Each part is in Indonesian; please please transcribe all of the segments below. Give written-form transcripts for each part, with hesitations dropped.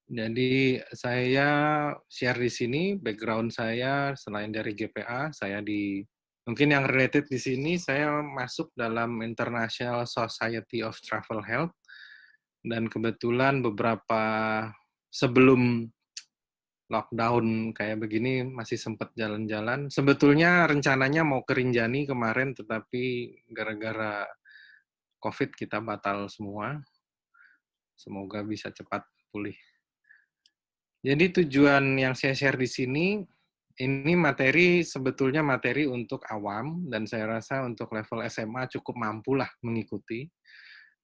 Jadi saya share di sini background saya selain dari GPA, saya mungkin yang related di sini saya masuk dalam International Society of Travel Health dan kebetulan beberapa sebelum lockdown kayak begini masih sempat jalan-jalan. Sebetulnya rencananya mau ke Rinjani kemarin tetapi gara-gara COVID kita batal semua. Semoga bisa cepat pulih. Jadi tujuan yang saya share di sini, ini materi sebetulnya materi untuk awam, dan saya rasa untuk level SMA cukup mampulah mengikuti.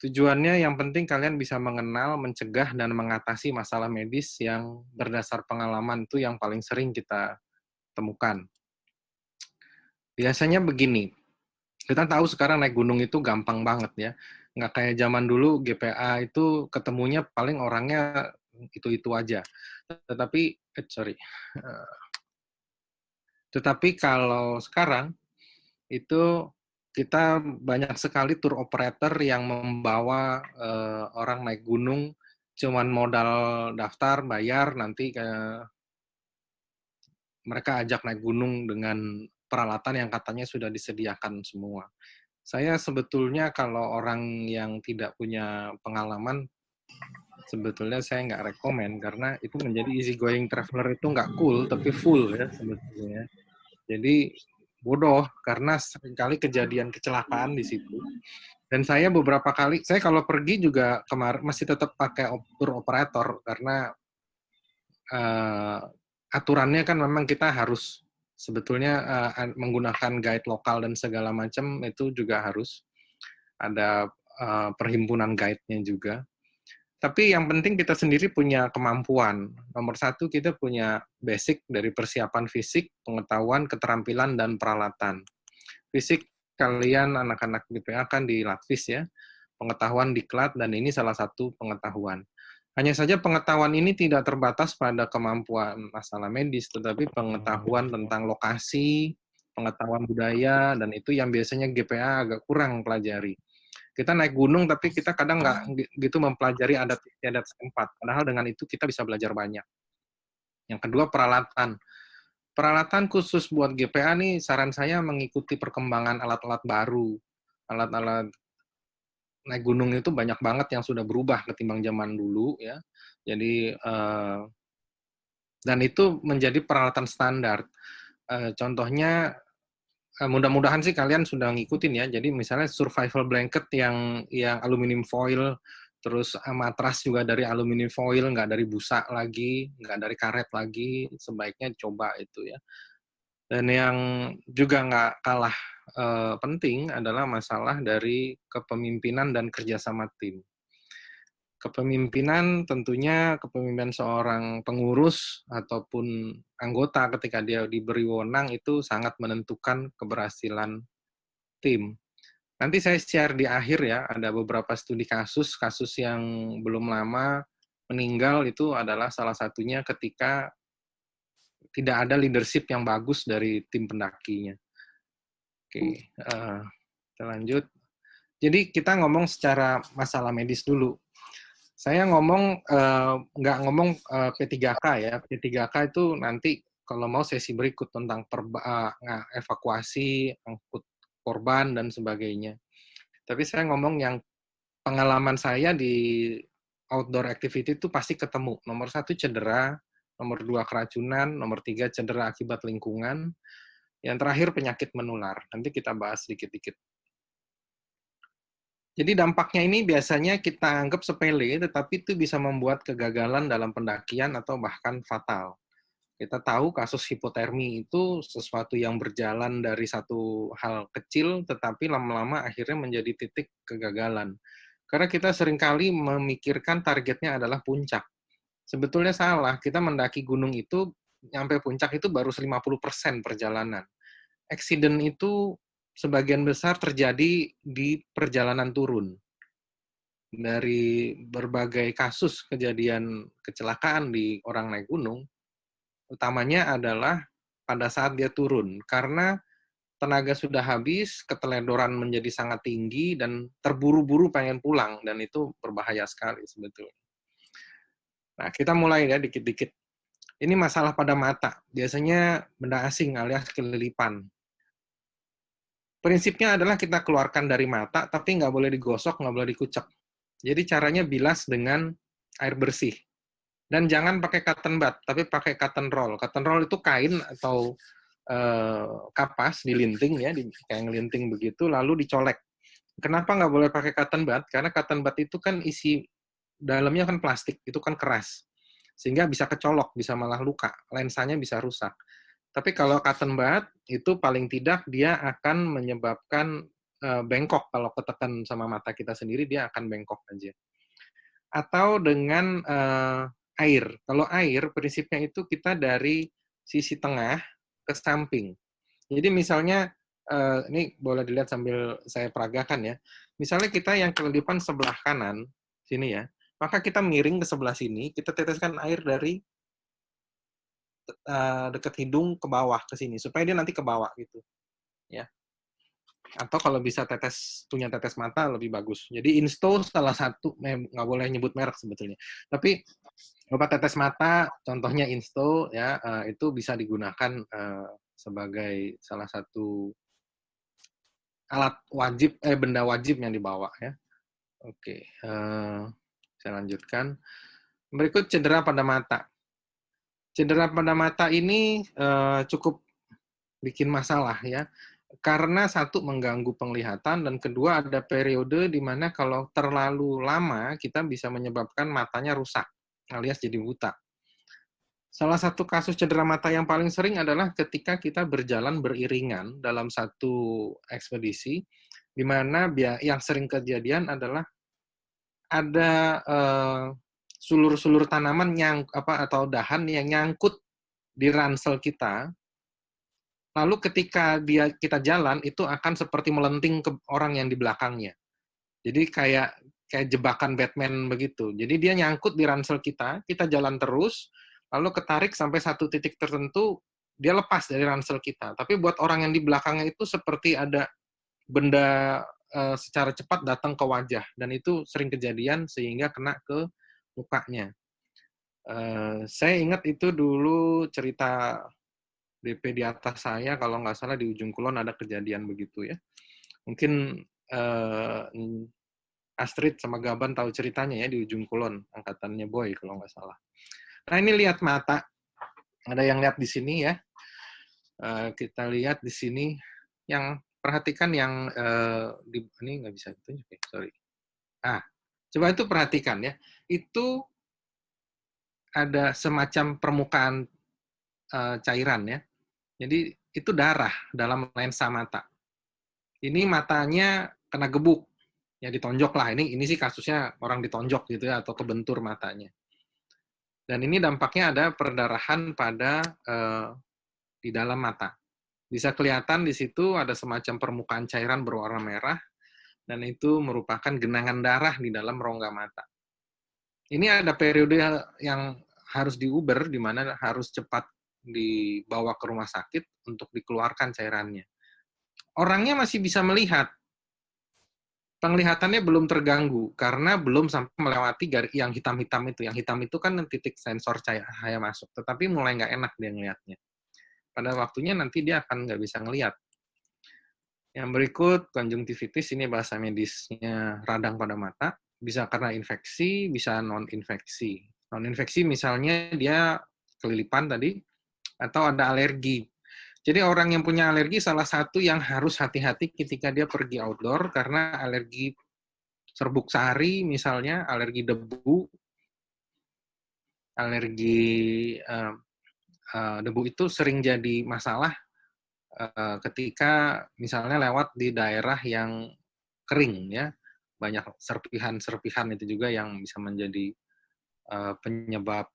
Tujuannya yang penting kalian bisa mengenal, mencegah, dan mengatasi masalah medis yang berdasar pengalaman itu yang paling sering kita temukan. Biasanya begini, kita tahu sekarang naik gunung itu gampang banget ya. Nggak kayak zaman dulu GPA itu ketemunya paling orangnya itu-itu aja. Tetapi, tetapi kalau sekarang itu kita banyak sekali tour operator yang membawa orang naik gunung cuman modal daftar, bayar, nanti mereka ajak naik gunung dengan peralatan yang katanya sudah disediakan semua. Saya sebetulnya kalau orang yang tidak punya pengalaman, sebetulnya saya nggak rekomen karena itu menjadi easy going traveler itu nggak cool, tapi full ya sebetulnya. Jadi bodoh karena seringkali kejadian kecelakaan di situ. Dan saya beberapa kali, saya kalau pergi juga kemarin masih tetap pakai tour operator karena uh, aturannya kan memang kita harus sebetulnya menggunakan guide lokal dan segala macam itu juga harus ada perhimpunan guide-nya juga. Tapi yang penting kita sendiri punya kemampuan. Nomor satu, kita punya basic dari persiapan fisik, pengetahuan, keterampilan, dan peralatan. Fisik, kalian anak-anak BPA kan di Latvis ya, pengetahuan diklat, dan ini salah satu pengetahuan. Hanya saja pengetahuan ini tidak terbatas pada kemampuan masalah medis, tetapi pengetahuan tentang lokasi, pengetahuan budaya, dan itu yang biasanya GPA agak kurang pelajari. Kita naik gunung tapi kita kadang nggak gitu mempelajari adat istiadat setempat. Padahal dengan itu kita bisa belajar banyak. Yang kedua, peralatan. Peralatan khusus buat GPA nih, saran saya mengikuti perkembangan alat-alat baru. Alat-alat naik gunung itu banyak banget yang sudah berubah ketimbang zaman dulu ya. Jadi dan itu menjadi peralatan standar. Contohnya mudah-mudahan sih kalian sudah ngikutin ya. Jadi misalnya survival blanket yang aluminium foil, terus matras juga dari aluminium foil, nggak dari busa lagi, nggak dari karet lagi, sebaiknya coba itu ya. Dan yang juga nggak kalah penting adalah masalah dari kepemimpinan dan kerjasama tim. Kepemimpinan tentunya kepemimpinan seorang pengurus ataupun anggota ketika dia diberi wewenang itu sangat menentukan keberhasilan tim. Nanti saya share di akhir ya, ada beberapa studi kasus yang belum lama meninggal itu adalah salah satunya ketika tidak ada leadership yang bagus dari tim pendakinya. Oke, kita lanjut. Jadi kita ngomong secara masalah medis dulu. Saya nggak ngomong P3K ya. P3K itu nanti kalau mau sesi berikut tentang evakuasi, angkut korban, dan sebagainya. Tapi saya ngomong yang pengalaman saya di outdoor activity itu pasti ketemu. Nomor satu cedera, nomor dua keracunan, nomor tiga cedera akibat lingkungan, yang terakhir penyakit menular. Nanti kita bahas sedikit-sedikit. Jadi dampaknya ini biasanya kita anggap sepele, tetapi itu bisa membuat kegagalan dalam pendakian atau bahkan fatal. Kita tahu kasus hipotermi itu sesuatu yang berjalan dari satu hal kecil, tetapi lama-lama akhirnya menjadi titik kegagalan. Karena kita seringkali memikirkan targetnya adalah puncak. Sebetulnya salah, kita mendaki gunung itu, sampai puncak itu baru 50% perjalanan. Accident itu sebagian besar terjadi di perjalanan turun. Dari berbagai kasus kejadian kecelakaan di orang naik gunung, utamanya adalah pada saat dia turun. Karena tenaga sudah habis, keteledoran menjadi sangat tinggi, dan terburu-buru pengen pulang, dan itu berbahaya sekali sebetulnya. Nah, kita mulai ya dikit-dikit. Ini masalah pada mata. Biasanya benda asing alias kelilipan. Prinsipnya adalah kita keluarkan dari mata, tapi nggak boleh digosok, nggak boleh dikucek. Jadi caranya bilas dengan air bersih. Dan jangan pakai cotton bud, tapi pakai cotton roll. Cotton roll itu kain atau kapas dilinting ya, kayak ngelinting begitu, lalu dicolek. Kenapa nggak boleh pakai cotton bud? Karena cotton bud itu kan isi dalamnya kan plastik, itu kan keras. Sehingga bisa kecolok, bisa malah luka, lensanya bisa rusak. Tapi kalau cotton bud, itu paling tidak dia akan menyebabkan bengkok. Kalau ketekan sama mata kita sendiri, dia akan bengkok aja. Atau dengan air. Kalau air, prinsipnya itu kita dari sisi tengah ke samping. Jadi misalnya, ini boleh dilihat sambil saya peragakan ya. Misalnya kita yang kelilipan sebelah kanan, sini ya, maka kita miring ke sebelah sini, kita teteskan air dari dekat hidung ke bawah ke sini, supaya dia nanti ke bawah gitu. Ya. Atau kalau bisa punya tetes mata lebih bagus. Jadi Insto salah satu, nggak boleh nyebut merek sebetulnya. Tapi obat tetes mata, contohnya Insto, ya itu bisa digunakan sebagai salah satu alat wajib, benda wajib yang dibawa ya. Oke, saya lanjutkan. Berikut cedera pada mata. Cedera pada mata ini cukup bikin masalah ya, karena satu mengganggu penglihatan dan kedua ada periode di mana kalau terlalu lama kita bisa menyebabkan matanya rusak alias jadi buta. Salah satu kasus cedera mata yang paling sering adalah ketika kita berjalan beriringan dalam satu ekspedisi, di mana yang sering kejadian adalah ada sulur-sulur tanaman atau dahan yang nyangkut di ransel kita. Lalu ketika kita jalan itu akan seperti melenting ke orang yang di belakangnya. Jadi kayak jebakan Batman begitu. Jadi dia nyangkut di ransel kita jalan terus, lalu ketarik sampai satu titik tertentu, dia lepas dari ransel kita. Tapi buat orang yang di belakangnya itu seperti ada benda secara cepat datang ke wajah, dan itu sering kejadian sehingga kena ke mukanya. Saya ingat itu dulu cerita DP di atas saya, kalau nggak salah di Ujung Kulon ada kejadian begitu ya. Mungkin Astrid sama Gaban tahu ceritanya ya, di Ujung Kulon, angkatannya Boy kalau nggak salah. Nah ini lihat mata, ada yang lihat di sini ya. Kita lihat di sini, yang perhatikan yang ini nggak bisa ditunjuk ya, sorry. Coba itu perhatikan ya, itu ada semacam permukaan cairan ya. Jadi itu darah dalam lensa mata. Ini matanya kena gebuk, ya ditonjok lah. Ini sih kasusnya orang ditonjok gitu ya, atau kebentur matanya. Dan ini dampaknya ada perdarahan pada di dalam mata. Bisa kelihatan di situ ada semacam permukaan cairan berwarna merah, dan itu merupakan genangan darah di dalam rongga mata. Ini ada periode yang harus diuber, di mana harus cepat dibawa ke rumah sakit untuk dikeluarkan cairannya. Orangnya masih bisa melihat, penglihatannya belum terganggu karena belum sampai melewati garis yang hitam-hitam itu. Yang hitam itu kan titik sensor cahaya masuk, tetapi mulai nggak enak dia ngelihatnya. Pada waktunya nanti dia akan nggak bisa ngelihat. Yang berikut, konjungtivitis, ini bahasa medisnya radang pada mata. Bisa karena infeksi, bisa non-infeksi. Non-infeksi misalnya dia kelilipan tadi, atau ada alergi. Jadi orang yang punya alergi salah satu yang harus hati-hati ketika dia pergi outdoor, karena alergi serbuk sari misalnya, alergi debu, alergi debu itu sering jadi masalah ketika misalnya lewat di daerah yang kering ya, banyak serpihan-serpihan itu juga yang bisa menjadi penyebab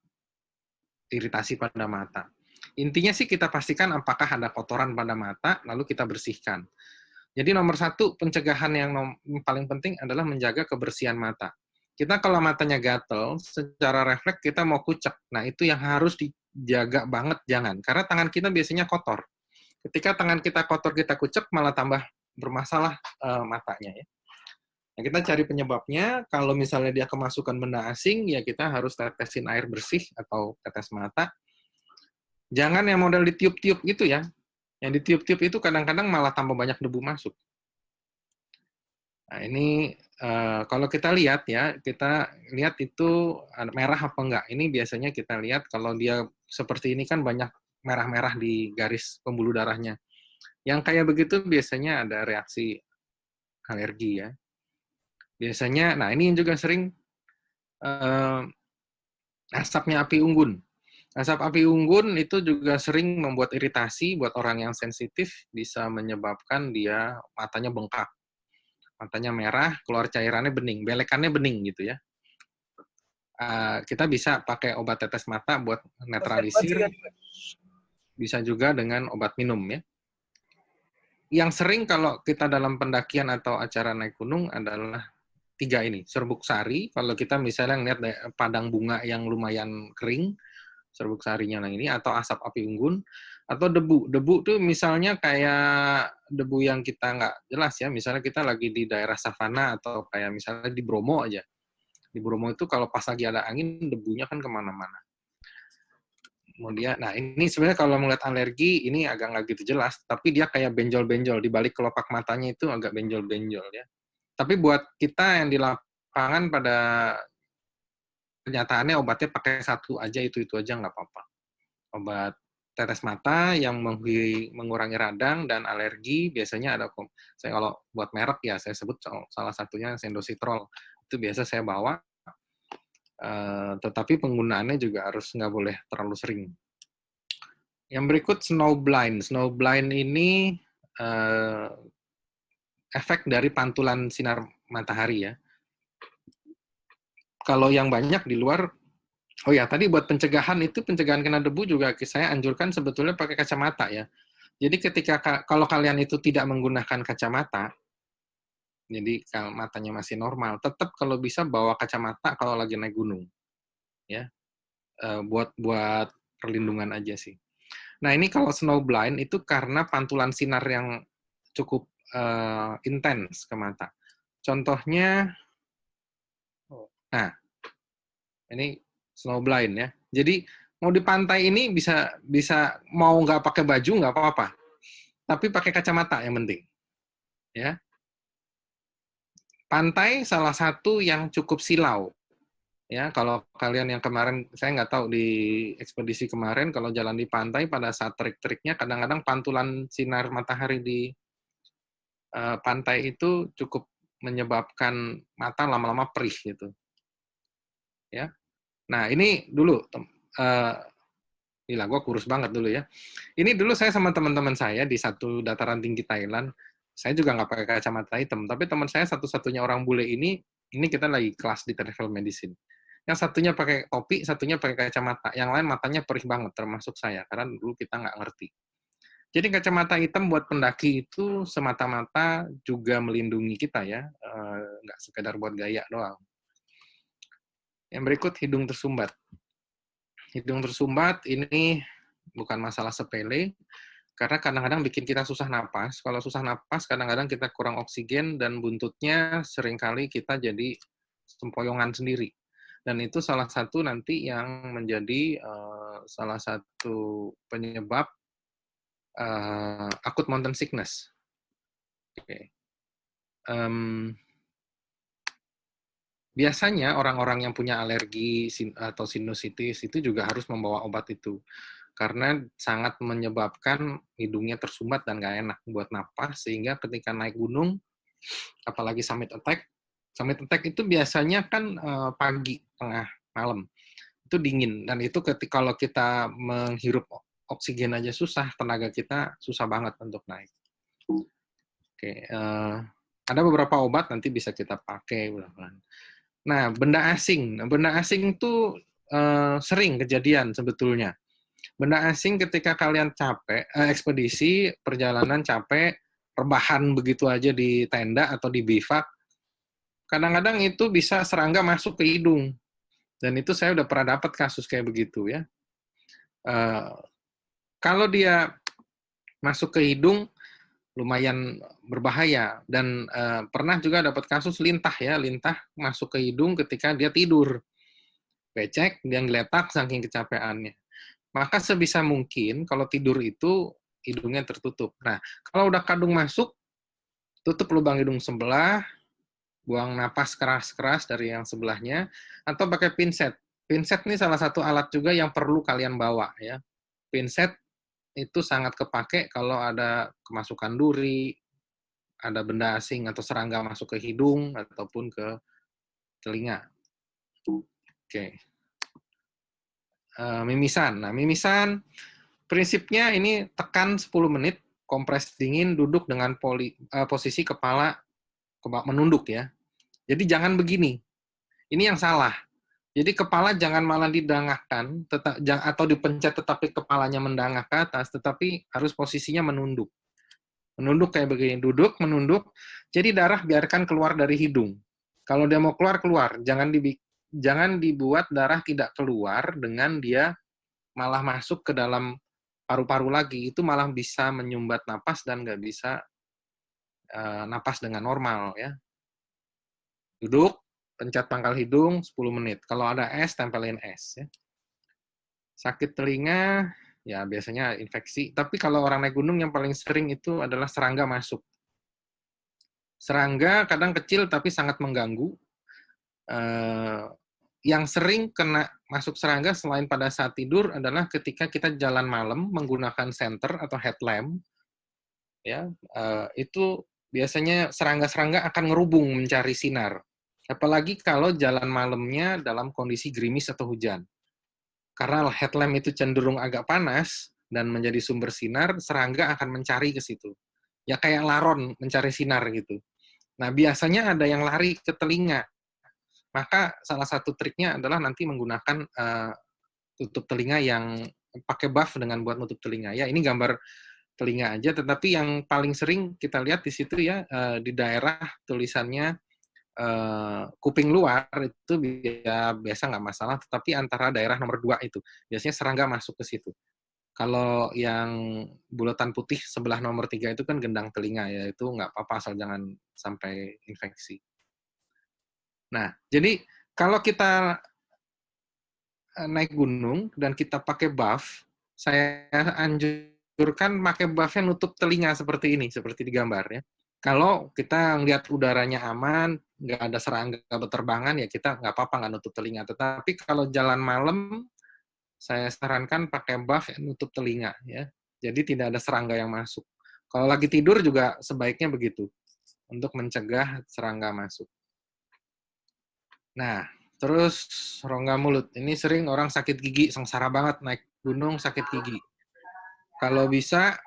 iritasi pada mata. Intinya sih kita pastikan apakah ada kotoran pada mata, lalu kita bersihkan. Jadi nomor satu, pencegahan yang paling penting adalah menjaga kebersihan mata. Kita kalau matanya gatel, secara refleks kita mau kucek. Nah, itu yang harus dijaga banget, jangan. Karena tangan kita biasanya kotor. Ketika tangan kita kotor, kita kucek, malah tambah bermasalah matanya. Ya. Nah, kita cari penyebabnya. Kalau misalnya dia kemasukan benda asing, ya kita harus tetesin air bersih atau tetes mata. Jangan yang model ditiup-tiup gitu ya. Yang ditiup-tiup itu kadang-kadang malah tambah banyak debu masuk. Nah, ini kalau kita lihat ya, kita lihat itu merah apa enggak. Ini biasanya kita lihat kalau dia seperti ini kan banyak merah-merah di garis pembuluh darahnya. Yang kayak begitu biasanya ada reaksi alergi ya. Biasanya, nah ini yang juga sering asapnya api unggun. Asap api unggun itu juga sering membuat iritasi buat orang yang sensitif, bisa menyebabkan dia matanya bengkak. Matanya merah, keluar cairannya bening, belekannya bening gitu ya. Kita bisa pakai obat tetes mata buat netralisir, bisa juga dengan obat minum ya. Yang sering kalau kita dalam pendakian atau acara naik gunung adalah 3 ini, serbuk sari, kalau kita misalnya ngeliat padang bunga yang lumayan kering, serbuk sarinya yang ini, atau asap api unggun, atau debu. Debu tuh misalnya kayak debu yang kita nggak jelas ya, misalnya kita lagi di daerah savana atau kayak misalnya di Bromo aja. Di Bromo itu kalau pas lagi ada angin, debunya kan kemana-mana. Kemudian, nah ini sebenarnya kalau melihat alergi, ini agak nggak gitu jelas, tapi dia kayak benjol-benjol, di balik kelopak matanya itu agak benjol-benjol ya. Tapi buat kita yang di lapangan pada kenyataannya obatnya pakai satu aja, itu aja nggak apa-apa. Obat tetes mata yang mengurangi radang dan alergi biasanya ada, saya kalau buat merek ya saya sebut salah satunya Sendositrol, itu biasa saya bawa, tetapi penggunaannya juga harus nggak boleh terlalu sering. Yang berikut snowblind. Snowblind ini efek dari pantulan sinar matahari ya. Kalau yang banyak di luar, oh ya, tadi buat pencegahan itu, pencegahan kena debu juga saya anjurkan sebetulnya pakai kacamata ya. Jadi ketika kalau kalian itu tidak menggunakan kacamata, jadi kalau matanya masih normal, tetap kalau bisa bawa kacamata kalau lagi naik gunung, ya, buat perlindungan aja sih. Nah ini kalau snowblind itu karena pantulan sinar yang cukup intens ke mata. Contohnya, nah ini snowblind ya. Jadi mau di pantai ini bisa mau nggak pakai baju nggak apa-apa, tapi pakai kacamata yang penting. Ya, pantai salah satu yang cukup silau. Ya, kalau kalian yang kemarin, saya nggak tahu di ekspedisi kemarin, kalau jalan di pantai pada saat trik-triknya, kadang-kadang pantulan sinar matahari di pantai itu cukup menyebabkan mata lama-lama perih gitu. Ya, nah ini dulu, gila, gue kurus banget dulu ya. Ini dulu saya sama teman-teman saya di satu dataran tinggi Thailand, saya juga nggak pakai kacamata hitam, tapi teman saya satu-satunya orang bule ini kita lagi kelas di travel medicine. Yang satunya pakai topi, satunya pakai kacamata. Yang lain matanya perih banget, termasuk saya, karena dulu kita nggak ngerti. Jadi kacamata hitam buat pendaki itu semata-mata juga melindungi kita ya, nggak sekedar buat gaya doang. Yang berikut, hidung tersumbat. Hidung tersumbat ini bukan masalah sepele, karena kadang-kadang bikin kita susah napas. Kalau susah napas, kadang-kadang kita kurang oksigen, dan buntutnya seringkali kita jadi sempoyongan sendiri. Dan itu salah satu nanti yang menjadi salah satu penyebab acute mountain sickness. Okay. Biasanya orang-orang yang punya alergi atau sinusitis itu juga harus membawa obat itu, karena sangat menyebabkan hidungnya tersumbat dan nggak enak buat napas, sehingga ketika naik gunung, apalagi summit attack itu biasanya kan pagi, tengah malam, itu dingin, dan itu kalau kita menghirup oksigen aja susah, tenaga kita susah banget untuk naik. Oke, ada beberapa obat nanti bisa kita pakai. Nah, benda asing itu sering kejadian sebetulnya. Benda asing ketika kalian capek, ekspedisi, perjalanan capek, rebahan begitu aja di tenda atau di bivak, kadang-kadang itu bisa serangga masuk ke hidung. Dan itu saya udah pernah dapat kasus kayak begitu ya. Kalau dia masuk ke hidung, lumayan berbahaya. Dan pernah juga dapat kasus lintah masuk ke hidung ketika dia tidur. Becek, dia ngeletak saking kecapeannya. Maka sebisa mungkin kalau tidur itu hidungnya tertutup. Nah, kalau udah kadung masuk, tutup lubang hidung sebelah, buang napas keras-keras dari yang sebelahnya, atau pakai pinset. Pinset ini salah satu alat juga yang perlu kalian bawa ya. Pinset itu sangat kepake kalau ada kemasukan duri, ada benda asing atau serangga masuk ke hidung ataupun ke telinga. Oke. Mimisan. Nah, mimisan prinsipnya ini tekan 10 menit, kompres dingin, duduk dengan posisi kepala menunduk ya. Jadi jangan begini. Ini yang salah. Jadi kepala jangan malah didangakkan atau dipencet tetapi kepalanya mendangak ke atas, tetapi harus posisinya menunduk. Menunduk kayak begini, duduk, menunduk. Jadi darah biarkan keluar dari hidung. Kalau dia mau keluar, keluar. Jangan dibuat darah tidak keluar dengan dia malah masuk ke dalam paru-paru lagi. Itu malah bisa menyumbat napas dan nggak bisa napas dengan normal ya. Duduk, pencet pangkal hidung 10 menit. Kalau ada es, tempelin es. Ya. Sakit telinga, ya biasanya infeksi. Tapi kalau orang naik gunung yang paling sering itu adalah serangga masuk. Serangga kadang kecil tapi sangat mengganggu. Yang sering kena masuk serangga selain pada saat tidur adalah ketika kita jalan malam menggunakan senter atau headlamp. Ya, itu biasanya serangga-serangga akan ngerubung mencari sinar. Apalagi kalau jalan malamnya dalam kondisi gerimis atau hujan. Karena headlamp itu cenderung agak panas dan menjadi sumber sinar, serangga akan mencari ke situ. Ya kayak laron mencari sinar gitu. Nah, biasanya ada yang lari ke telinga. Maka salah satu triknya adalah nanti menggunakan tutup telinga yang pakai buff dengan buat nutup telinga. Ya, ini gambar telinga aja, tetapi yang paling sering kita lihat di situ ya, di daerah tulisannya kuping luar itu biasa nggak masalah, tetapi antara daerah nomor 2 itu biasanya serangga masuk ke situ. Kalau yang bulatan putih sebelah nomor 3 itu kan gendang telinga ya, itu nggak apa-apa asal jangan sampai infeksi. Nah, jadi kalau kita naik gunung dan kita pakai buff, saya anjurkan pakai buff-nya nutup telinga seperti ini, seperti di gambar ya. Kalau kita ngelihat udaranya aman, nggak ada serangga berterbangan, ya kita nggak apa-apa nggak nutup telinga. Tetapi kalau jalan malam, saya sarankan pakai buff yang nutup telinga ya. Jadi tidak ada serangga yang masuk. Kalau lagi tidur juga sebaiknya begitu untuk mencegah serangga masuk. Nah, terus rongga mulut. Ini sering orang sakit gigi, sengsara banget naik gunung sakit gigi. Kalau bisa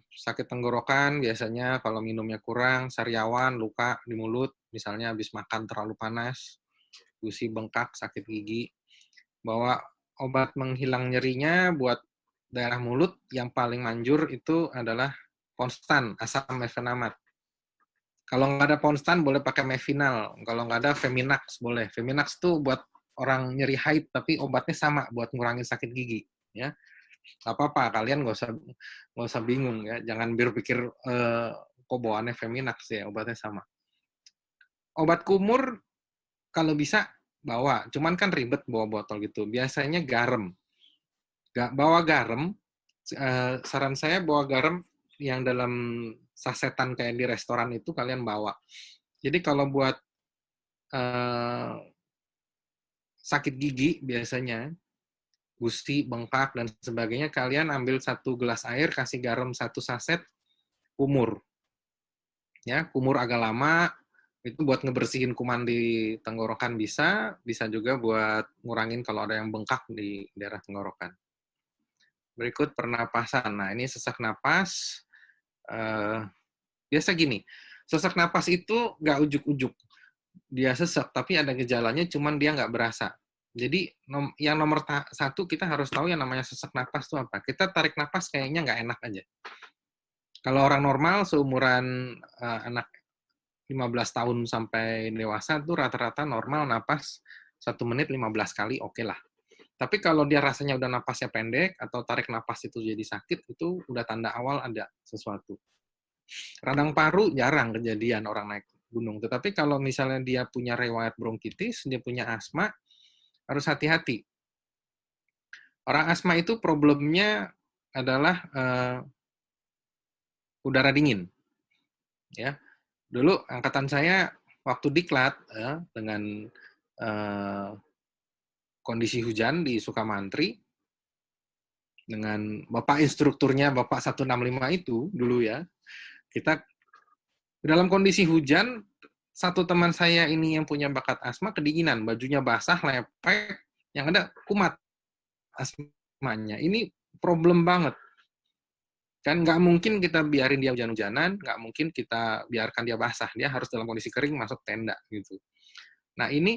sakit tenggorokan biasanya kalau minumnya kurang, sariawan, luka di mulut, misalnya habis makan terlalu panas, gusi bengkak, sakit gigi. Bawa obat menghilang nyerinya buat daerah mulut yang paling manjur itu adalah Ponstan, asam mefenamat. Kalau nggak ada Ponstan boleh pakai Mevinal. Kalau nggak ada Feminax boleh. Feminax tuh buat orang nyeri haid tapi obatnya sama buat ngurangin sakit gigi. Ya, nggak apa-apa. Kalian nggak usah bingung ya. Jangan berpikir kok bawaannya Feminax ya. Obatnya sama. Obat kumur kalau bisa bawa. Cuman kan ribet bawa botol gitu. Biasanya garam. Bawa garam. Saran saya bawa garam yang dalam sasetan kayak di restoran itu kalian bawa. Jadi kalau buat sakit gigi biasanya, gusi, bengkak, dan sebagainya, kalian ambil 1 gelas air, kasih garam 1 saset, kumur. Ya, kumur agak lama, itu buat ngebersihin kuman di tenggorokan bisa juga buat ngurangin kalau ada yang bengkak di daerah tenggorokan. Berikut pernapasan. Nah, ini sesak napas. Biasa gini, sesak napas itu nggak ujuk-ujuk. Dia sesak, tapi ada gejalanya, cuman dia nggak berasa. Jadi yang nomor 1 kita harus tahu yang namanya sesak napas itu apa. Kita tarik napas kayaknya nggak enak aja. Kalau orang normal seumuran anak 15 tahun sampai dewasa tuh rata-rata normal napas 1 menit 15 kali oke lah. Tapi kalau dia rasanya udah napasnya pendek atau tarik napas itu jadi sakit, itu udah tanda awal ada sesuatu. Radang paru jarang kejadian orang naik gunung. Tetapi kalau misalnya dia punya riwayat bronkitis, dia punya asma, harus hati-hati. Orang asma itu problemnya adalah udara dingin. Ya, dulu angkatan saya waktu diklat dengan kondisi hujan di Sukamantri, dengan bapak instrukturnya bapak 165 itu dulu ya, kita dalam kondisi hujan, satu teman saya ini yang punya bakat asma kedinginan, bajunya basah, lepek, yang ada kumat asmanya. Ini problem banget. Kan nggak mungkin kita biarin dia hujan-hujanan, nggak mungkin kita biarkan dia basah. Dia harus dalam kondisi kering masuk tenda gitu. Nah ini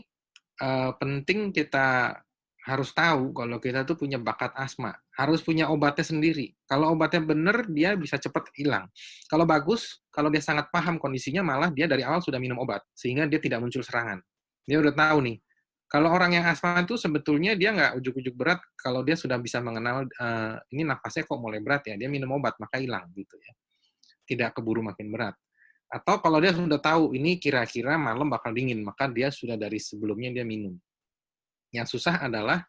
penting kita harus tahu kalau kita tuh punya bakat asma. Harus punya obatnya sendiri. Kalau obatnya benar, dia bisa cepat hilang. Kalau bagus, kalau dia sangat paham kondisinya, malah dia dari awal sudah minum obat. Sehingga dia tidak muncul serangan. Dia udah tahu nih. Kalau orang yang asma itu sebetulnya dia nggak ujuk-ujuk berat kalau dia sudah bisa mengenal ini nafasnya kok mulai berat ya, dia minum obat maka hilang gitu ya. Tidak keburu makin berat. Atau kalau dia sudah tahu ini kira-kira malam bakal dingin, maka dia sudah dari sebelumnya dia minum. Yang susah adalah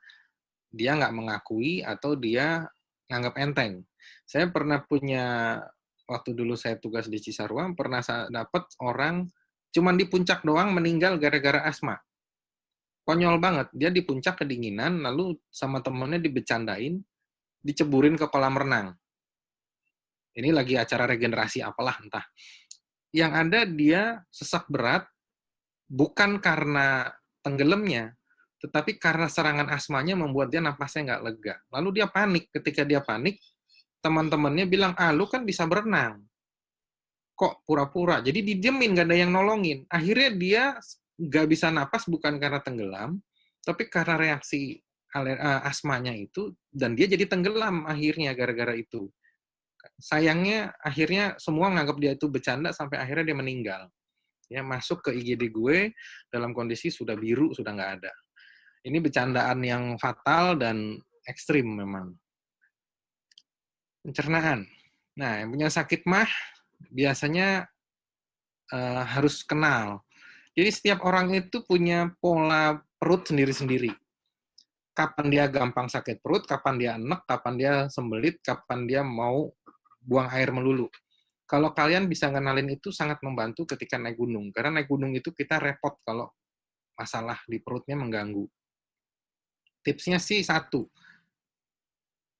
dia nggak mengakui atau dia nganggap enteng. Saya pernah punya, waktu dulu saya tugas di Cisarua, pernah dapat orang cuman di puncak doang meninggal gara-gara asma. Konyol banget, dia di puncak kedinginan, lalu sama temennya dibecandain, diceburin ke kolam renang. Ini lagi acara regenerasi apalah entah. Yang ada dia sesak berat, bukan karena tenggelamnya, tetapi karena serangan asmanya membuat dia napasnya nggak lega. Lalu dia panik. Ketika dia panik, teman-temannya bilang, lu kan bisa berenang. Kok pura-pura? Jadi didiemin, nggak ada yang nolongin. Akhirnya dia nggak bisa napas bukan karena tenggelam, tapi karena reaksi asmanya itu, dan dia jadi tenggelam akhirnya gara-gara itu. Sayangnya, akhirnya semua nganggap dia itu bercanda sampai akhirnya dia meninggal. Ya, masuk ke IGD gue dalam kondisi sudah biru, sudah nggak ada. Ini bercandaan yang fatal dan ekstrim memang. Pencernaan. Nah, yang punya sakit mah biasanya harus kenal. Jadi setiap orang itu punya pola perut sendiri-sendiri. Kapan dia gampang sakit perut, kapan dia enek, kapan dia sembelit, kapan dia mau buang air melulu. Kalau kalian bisa ngenalin itu sangat membantu ketika naik gunung. Karena naik gunung itu kita repot kalau masalah di perutnya mengganggu. Tipsnya sih satu,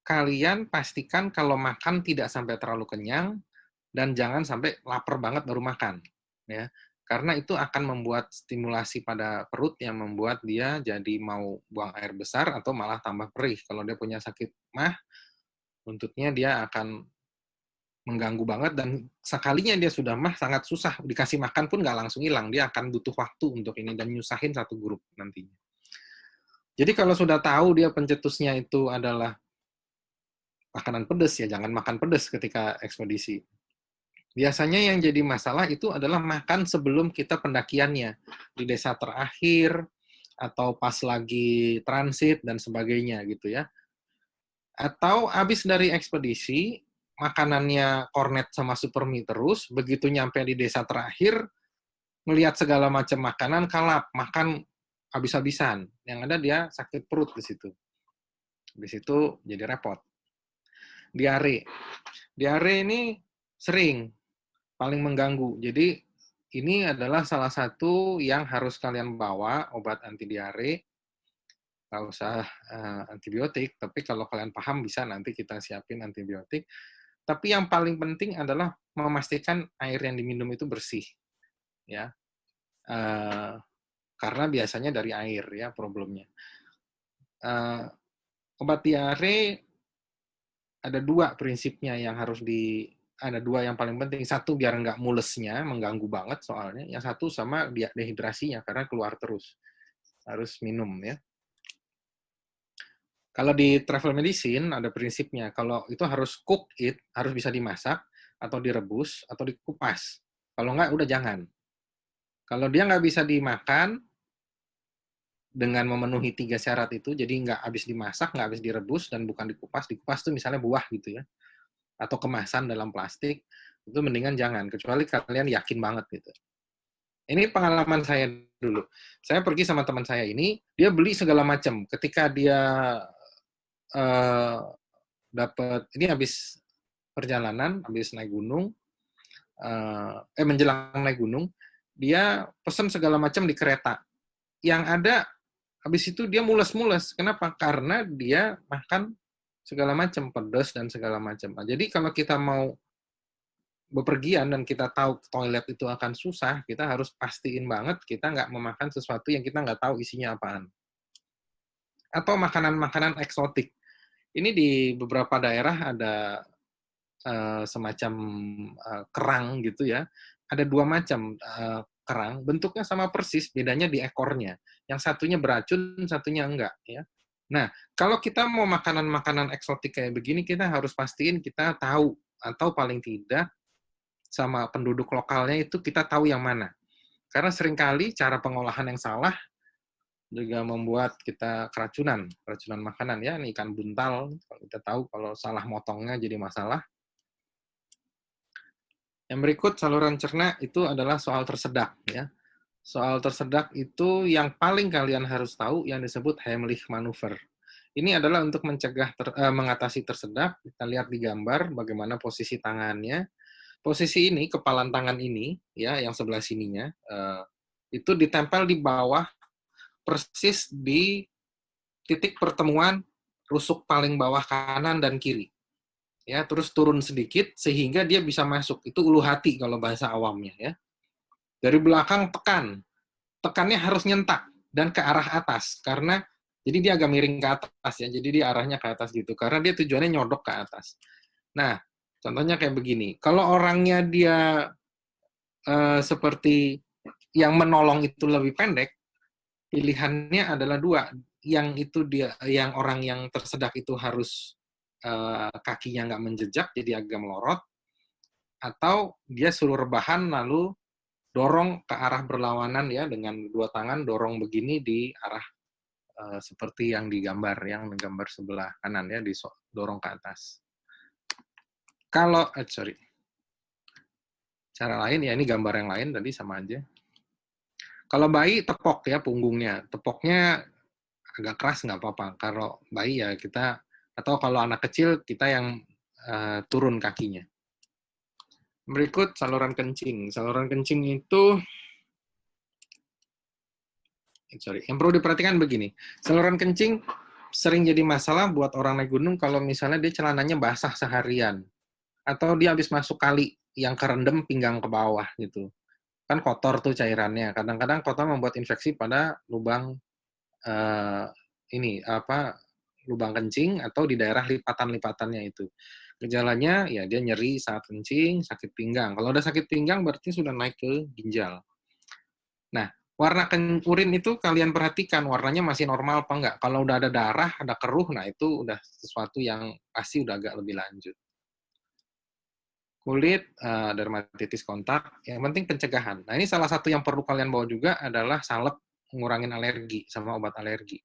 kalian pastikan kalau makan tidak sampai terlalu kenyang dan jangan sampai lapar banget baru makan, ya. Karena itu akan membuat stimulasi pada perut yang membuat dia jadi mau buang air besar atau malah tambah perih. Kalau dia punya sakit mah, buntutnya dia akan mengganggu banget dan sekalinya dia sudah mah sangat susah dikasih makan pun nggak langsung hilang, dia akan butuh waktu untuk ini dan nyusahin satu grup nantinya. Jadi kalau sudah tahu dia pencetusnya itu adalah makanan pedas, ya jangan makan pedas ketika ekspedisi. Biasanya yang jadi masalah itu adalah makan sebelum kita pendakiannya, di desa terakhir, atau pas lagi transit, dan sebagainya gitu ya. Atau habis dari ekspedisi, makanannya kornet sama supermie terus, begitu nyampe di desa terakhir, melihat segala macam makanan, kalap, makan habis-habisan. Yang ada dia sakit perut di situ. Di situ jadi repot. Diare. Diare ini sering, paling mengganggu. Jadi ini adalah salah satu yang harus kalian bawa, obat anti diare. Nggak usah antibiotik, tapi kalau kalian paham bisa nanti kita siapin antibiotik. Tapi yang paling penting adalah memastikan air yang diminum itu bersih, ya. Karena biasanya dari air ya problemnya. Obat diare ada dua prinsipnya yang harus ada dua yang paling penting. Satu biar nggak mulesnya, mengganggu banget soalnya. Yang satu sama dehidrasinya karena keluar terus. Harus minum ya. Kalau di travel medicine ada prinsipnya, kalau itu harus cook it, harus bisa dimasak, atau direbus, atau dikupas. Kalau nggak, udah jangan. Kalau dia nggak bisa dimakan, dengan memenuhi 3 syarat itu, jadi nggak habis dimasak, nggak habis direbus, dan bukan dikupas. Dikupas itu misalnya buah gitu ya, atau kemasan dalam plastik. Itu mendingan jangan, kecuali kalian yakin banget gitu. Ini pengalaman saya dulu. Saya pergi sama teman saya ini, dia beli segala macam. Ketika dia dapat, ini habis perjalanan, habis naik gunung, menjelang naik gunung, dia pesan segala macam di kereta. Yang ada, habis itu dia mules-mules. Kenapa? Karena dia makan segala macam, pedas dan segala macam. Nah, jadi kalau kita mau bepergian dan kita tahu toilet itu akan susah, kita harus pastiin banget kita nggak memakan sesuatu yang kita nggak tahu isinya apaan. Atau makanan-makanan eksotik. Ini di beberapa daerah ada semacam kerang gitu ya. Ada dua macam kerang, bentuknya sama persis, bedanya di ekornya. Yang satunya beracun, satunya enggak. Ya. Nah, kalau kita mau makanan-makanan eksotik kayak begini, kita harus pastiin kita tahu, atau paling tidak sama penduduk lokalnya itu kita tahu yang mana. Karena seringkali cara pengolahan yang salah juga membuat kita keracunan makanan ya. Ini ikan buntal, kita tahu kalau salah motongnya jadi masalah. Yang berikut saluran cerna itu adalah soal tersedak ya. Soal tersedak itu yang paling kalian harus tahu yang disebut Heimlich maneuver. Ini adalah untuk mencegah mengatasi tersedak. Kita lihat di gambar bagaimana posisi tangannya. Posisi ini, kepalan tangan ini, ya, yang sebelah sininya, itu ditempel di bawah, persis di titik pertemuan rusuk paling bawah kanan dan kiri. Ya, terus turun sedikit, sehingga dia bisa masuk. Itu ulu hati kalau bahasa awamnya. Ya. Dari belakang tekan. Tekannya harus nyentak, dan ke arah atas. Karena, jadi dia agak miring ke atas, ya. Jadi dia arahnya ke atas gitu. Karena dia tujuannya nyodok ke atas. Nah, contohnya kayak begini. Kalau orangnya dia seperti yang menolong itu lebih pendek, pilihannya adalah dua. Yang itu dia, yang orang yang tersedak itu harus kakinya nggak menjejak, jadi agak melorot, atau dia suruh rebahan lalu dorong ke arah berlawanan ya dengan dua tangan dorong begini di arah seperti yang digambar, yang gambar sebelah kanan ya, dorong ke atas. Kalau cara lain ya, ini gambar yang lain tadi sama aja. Kalau bayi tepok ya punggungnya, tepoknya agak keras nggak apa-apa. Kalau bayi ya kita, atau kalau anak kecil kita yang turun kakinya. Berikut saluran kencing. Saluran kencing itu, yang perlu diperhatikan begini. Saluran kencing sering jadi masalah buat orang naik gunung kalau misalnya dia celananya basah seharian. Atau dia habis masuk kali yang kerendam pinggang ke bawah gitu. Kan kotor tuh cairannya. Kadang-kadang kotor membuat infeksi pada lubang lubang kencing atau di daerah lipatan-lipatannya itu. Gejalanya ya dia nyeri saat kencing, sakit pinggang. Kalau udah sakit pinggang berarti sudah naik ke ginjal. Nah, warna urin itu kalian perhatikan warnanya masih normal apa enggak. Kalau udah ada darah, ada keruh, nah itu udah sesuatu yang pasti udah agak lebih lanjut. Kulit, dermatitis kontak, yang penting pencegahan. Nah, ini salah satu yang perlu kalian bawa juga adalah salep ngurangin alergi sama obat alergi.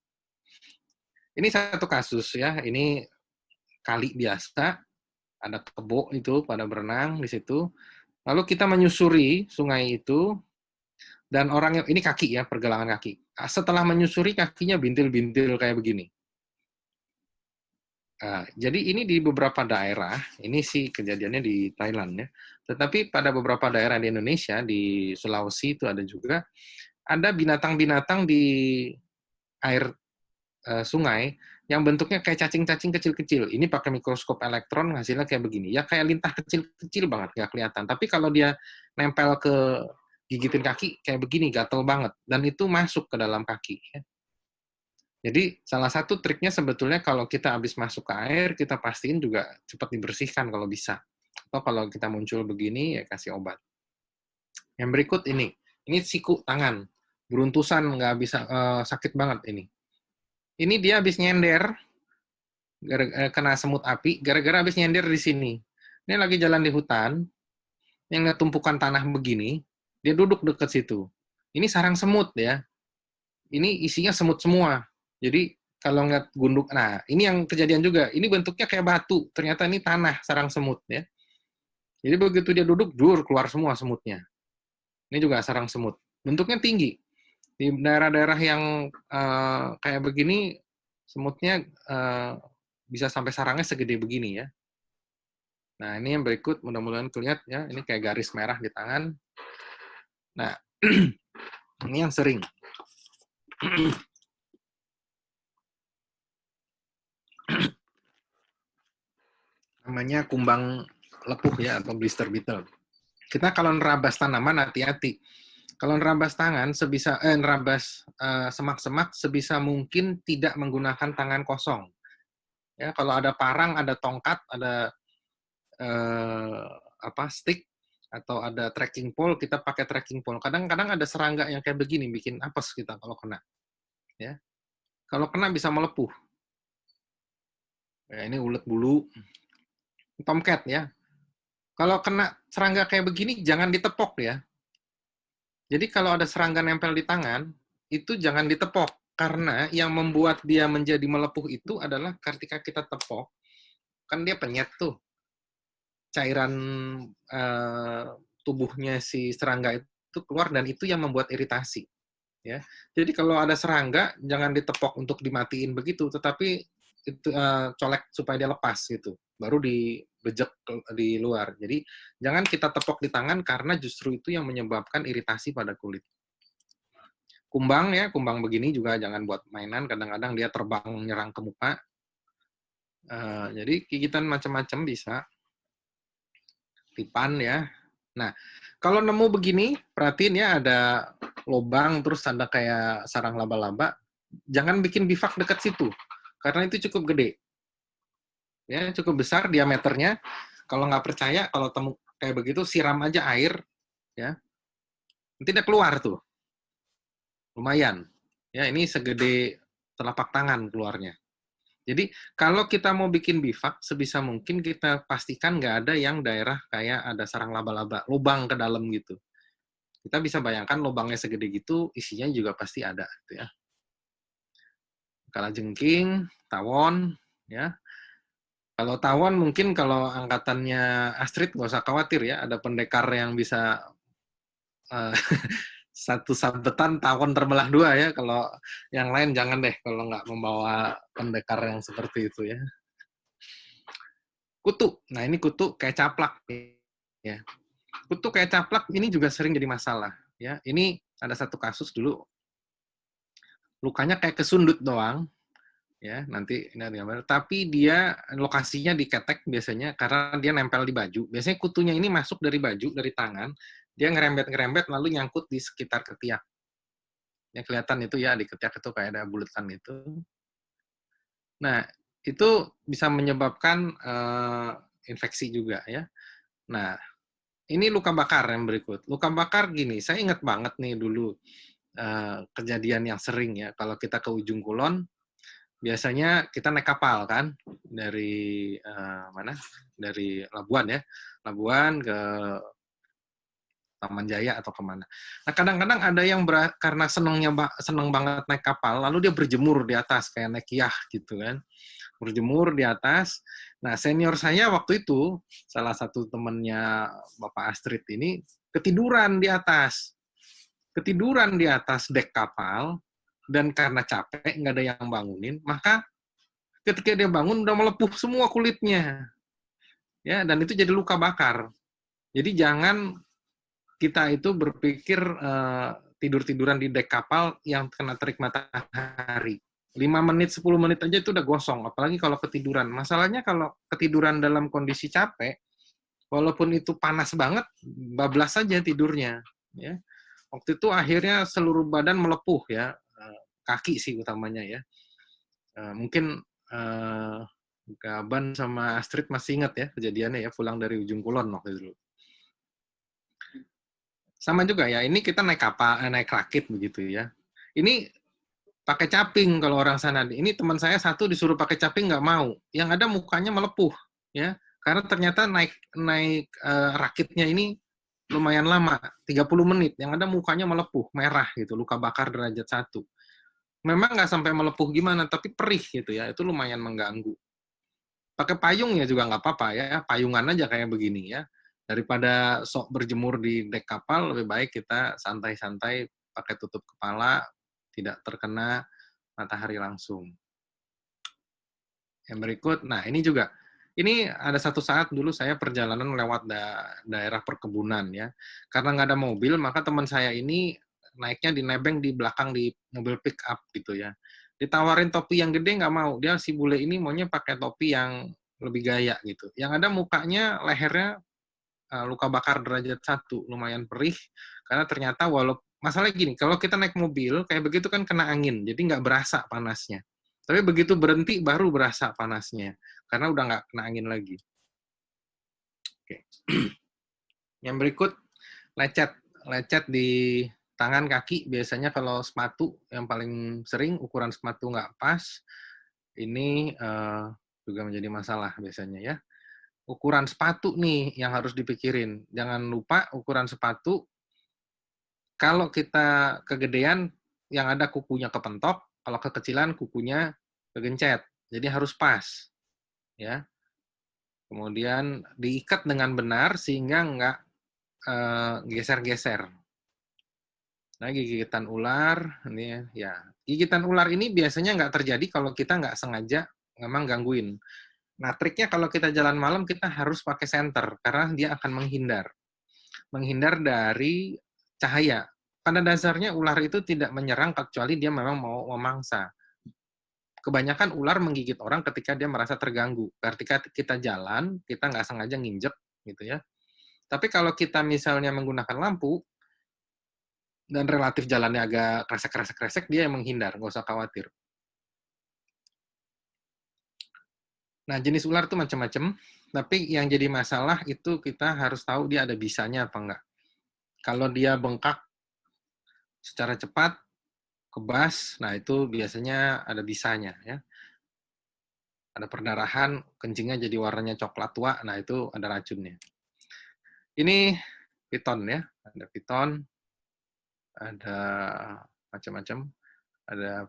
Ini satu kasus ya, ini kali biasa, ada kebo itu pada berenang di situ. Lalu kita menyusuri sungai itu, dan orangnya, ini kaki ya, pergelangan kaki. Setelah menyusuri kakinya bintil-bintil kayak begini. Nah, jadi ini di beberapa daerah, ini sih kejadiannya di Thailand ya, tetapi pada beberapa daerah di Indonesia, di Sulawesi itu ada juga, ada binatang-binatang di air sungai yang bentuknya kayak cacing-cacing kecil-kecil. Ini pakai mikroskop elektron hasilnya kayak begini. Ya kayak lintah kecil-kecil banget, nggak kelihatan. Tapi kalau dia nempel ke gigitin kaki kayak begini, gatel banget. Dan itu masuk ke dalam kaki. Ya. Jadi salah satu triknya sebetulnya kalau kita habis masuk ke air, kita pastiin juga cepat dibersihkan kalau bisa. Atau kalau kita muncul begini, ya kasih obat. Yang berikut ini siku tangan. Beruntusan, nggak bisa, sakit banget ini. Ini dia habis nyender, kena semut api, gara-gara habis nyender di sini. Ini lagi jalan di hutan, yang lihat tumpukan tanah begini, dia duduk dekat situ. Ini sarang semut ya. Ini isinya semut semua. Jadi kalau ngeliat gunduk, nah ini yang kejadian juga. Ini bentuknya kayak batu, ternyata ini tanah sarang semut ya. Jadi begitu dia duduk, keluar semua semutnya. Ini juga sarang semut. Bentuknya tinggi. Di daerah-daerah yang kayak begini, semutnya bisa sampai sarangnya segede begini ya. Nah, ini yang berikut, mudah-mudahan kelihatan ya. Ini kayak garis merah di tangan. Nah, ini yang sering. Namanya kumbang lepuh ya, atau blister beetle. Kita kalau nerabas tanaman, hati-hati. Kalau nerabas tangan, nerabas semak-semak, sebisa mungkin tidak menggunakan tangan kosong. Ya, kalau ada parang, ada tongkat, ada stick, atau ada trekking pole, kita pakai trekking pole. Kadang-kadang ada serangga yang kayak begini, bikin apes kita kalau kena. Ya, kalau kena bisa melepuh. Ya, ini ulet bulu, tomcat ya. Kalau kena serangga kayak begini, jangan ditepok ya. Jadi kalau ada serangga nempel di tangan, itu jangan ditepok. Karena yang membuat dia menjadi melepuh itu adalah ketika kita tepok, kan dia penyet tuh. Cairan tubuhnya si serangga itu keluar, dan itu yang membuat iritasi. Ya. Jadi kalau ada serangga, jangan ditepok untuk dimatiin begitu, tetapi itu colek supaya dia lepas gitu. Baru dibejek di luar. Jadi jangan kita tepok di tangan karena justru itu yang menyebabkan iritasi pada kulit. Kumbang ya, kumbang begini juga jangan buat mainan. Kadang-kadang dia terbang nyerang ke muka. Jadi gigitan macam-macam bisa. Tipan ya. Nah, kalau nemu begini, perhatiin ya, ada lubang terus ada kayak sarang laba-laba. Jangan bikin bivak dekat situ, karena itu cukup gede. Ya, cukup besar diameternya. Kalau nggak percaya, kalau temu kayak begitu, siram aja air, ya. Nanti dia keluar tuh. Lumayan. Ya, ini segede telapak tangan keluarnya. Jadi, kalau kita mau bikin bivak, sebisa mungkin kita pastikan nggak ada yang daerah kayak ada sarang laba-laba, lubang ke dalam gitu. Kita bisa bayangkan lubangnya segede gitu, isinya juga pasti ada. Gitu ya. Kalajengking, tawon, ya. Kalau tawon mungkin kalau angkatannya Astrid nggak usah khawatir ya, ada pendekar yang bisa uh, satu sabetan tawon terbelah dua ya. Kalau yang lain jangan deh kalau nggak membawa pendekar yang seperti itu ya. Kutu, nah ini kutu kayak caplak ya. Kutu kayak caplak ini juga sering jadi masalah ya. Ini ada satu kasus dulu, lukanya kayak kesundut doang ya, nanti ini ada gambar. Tapi dia lokasinya di ketek biasanya karena dia nempel di baju. Biasanya kutunya ini masuk dari baju, dari tangan, dia ngerembet-ngerembet lalu nyangkut di sekitar ketiak. Ya kelihatan itu ya, di ketiak itu kayak ada bulatan itu. Nah, itu bisa menyebabkan infeksi juga ya. Nah, ini luka bakar yang berikut. Luka bakar gini, saya ingat banget nih dulu kejadian yang sering ya, kalau kita ke ujung kulon, biasanya kita naik kapal kan dari mana? Dari Labuan ya, Labuan ke Taman Jaya atau kemana. Nah kadang-kadang ada yang karena seneng banget naik kapal, lalu dia berjemur di atas kayak naik yah gitu kan, berjemur di atas. Nah senior saya waktu itu, salah satu temannya Bapak Astrid ini ketiduran di atas dek kapal, dan karena capek nggak ada yang bangunin, maka ketika dia bangun udah melepuh semua kulitnya ya, dan itu jadi luka bakar. Jadi jangan kita itu berpikir tidur-tiduran di dek kapal yang kena terik matahari. 5 menit 10 menit aja itu udah gosong, apalagi kalau ketiduran. Masalahnya kalau ketiduran dalam kondisi capek, walaupun itu panas banget, bablas saja tidurnya ya. Waktu itu akhirnya seluruh badan melepuh ya, kaki sih utamanya ya. Mungkin Gaban sama Astrid masih ingat ya kejadiannya ya, pulang dari ujung kulon waktu itu. Sama juga ya, ini kita naik kapal, naik rakit begitu ya. Ini pakai caping kalau orang sana. Ini teman saya satu disuruh pakai caping nggak mau. Yang ada mukanya melepuh ya. Karena ternyata naik rakitnya ini lumayan lama, 30 menit. Yang ada mukanya melepuh, merah gitu, luka bakar derajat 1. Memang nggak sampai melepuh gimana, tapi perih gitu ya. Itu lumayan mengganggu. Pakai payung ya juga nggak apa-apa ya, payungan aja kayak begini ya. Daripada sok berjemur di dek kapal, lebih baik kita santai-santai pakai tutup kepala, tidak terkena matahari langsung. Yang berikut, nah ini ada satu saat dulu saya perjalanan lewat daerah perkebunan ya. Karena nggak ada mobil, maka teman saya ini naiknya di nebeng di belakang di mobil pick up gitu ya. Ditawarin topi yang gede nggak mau. Dia si bule ini maunya pakai topi yang lebih gaya gitu. Yang ada mukanya, lehernya luka bakar derajat 1, lumayan perih. Karena ternyata masalah gini, kalau kita naik mobil kayak begitu kan kena angin, jadi nggak berasa panasnya. Tapi begitu berhenti baru berasa panasnya, karena udah nggak kena angin lagi. Oke. Yang berikut, lecet. Lecet di tangan, kaki, biasanya kalau sepatu yang paling sering ukuran sepatu nggak pas, ini juga menjadi masalah biasanya ya. Ukuran sepatu nih yang harus dipikirin. Jangan lupa ukuran sepatu, kalau kita kegedean, yang ada kukunya kepentok, kalau kekecilan kukunya kegencet. Jadi harus pas, ya. Kemudian diikat dengan benar sehingga nggak geser-geser. Nah, gigitan ular, ini ya. Gigitan ular ini biasanya nggak terjadi kalau kita nggak sengaja memang gangguin. Nah, triknya kalau kita jalan malam, kita harus pakai senter, karena dia akan menghindar. Menghindar dari cahaya. Pada dasarnya ular itu tidak menyerang kecuali dia memang mau memangsa. Kebanyakan ular menggigit orang ketika dia merasa terganggu. Ketika kita jalan, kita nggak sengaja nginjek, gitu ya. Tapi kalau kita misalnya menggunakan lampu, dan relatif jalannya agak kresek-kresek, dia yang menghindar, nggak usah khawatir. Nah, jenis ular itu macam-macam, tapi yang jadi masalah itu kita harus tahu dia ada bisanya apa enggak. Kalau dia bengkak secara cepat, kebas, nah itu biasanya ada bisanya ya. Ada perdarahan, kencingnya jadi warnanya coklat tua, nah itu ada racunnya. Ini piton ya, ada piton, ada macam-macam, ada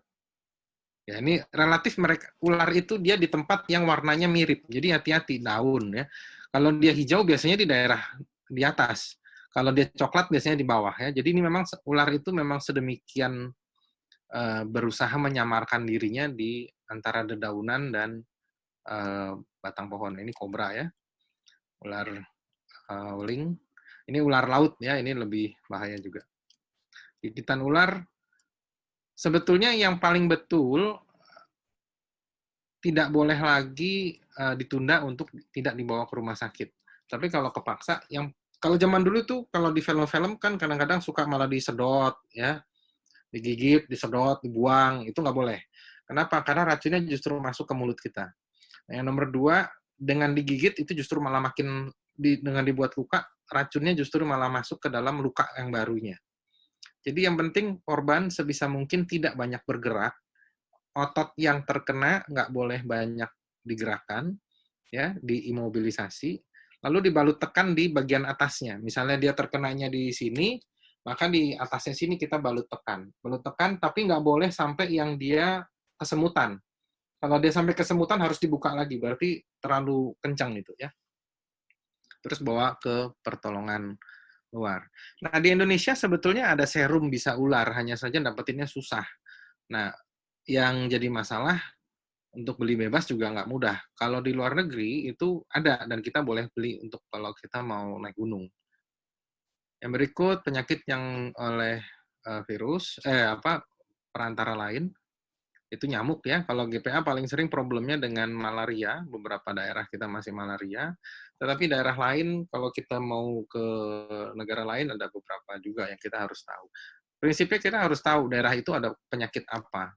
ya ini relatif mereka ular itu dia di tempat yang warnanya mirip, jadi hati-hati daun ya. Kalau dia hijau biasanya di daerah di atas, kalau dia coklat biasanya di bawah ya. Jadi ini memang ular itu memang sedemikian berusaha menyamarkan dirinya di antara dedaunan dan batang pohon. Ini kobra ya, ular weling. Ini ular laut ya, ini lebih bahaya juga. Gigitan ular sebetulnya yang paling betul tidak boleh lagi ditunda untuk tidak dibawa ke rumah sakit. Tapi kalau kepaksa, kalau zaman dulu tuh kalau di film-film kan kadang-kadang suka malah disedot ya, digigit, disedot, dibuang, itu nggak boleh. Kenapa? Karena racunnya justru masuk ke mulut kita. Nah, yang nomor 2, dengan digigit itu justru malah dengan dibuat luka, racunnya justru malah masuk ke dalam luka yang barunya. Jadi yang penting korban sebisa mungkin tidak banyak bergerak, otot yang terkena nggak boleh banyak digerakkan, ya, diimobilisasi, lalu dibalut tekan di bagian atasnya. Misalnya dia terkenanya di sini, maka di atasnya sini kita balut tekan. Balut tekan, tapi nggak boleh sampai yang dia kesemutan. Kalau dia sampai kesemutan harus dibuka lagi, berarti terlalu kencang itu ya. Terus bawa ke pertolongan luar. Nah, di Indonesia sebetulnya ada serum bisa ular, hanya saja dapetinnya susah. Nah, yang jadi masalah untuk beli bebas juga nggak mudah. Kalau di luar negeri itu ada, dan kita boleh beli untuk kalau kita mau naik gunung. Yang berikut penyakit yang oleh virus, perantara lain, itu nyamuk ya. Kalau GPA paling sering problemnya dengan malaria, beberapa daerah kita masih malaria, tetapi daerah lain kalau kita mau ke negara lain ada beberapa juga yang kita harus tahu. Prinsipnya kita harus tahu daerah itu ada penyakit apa,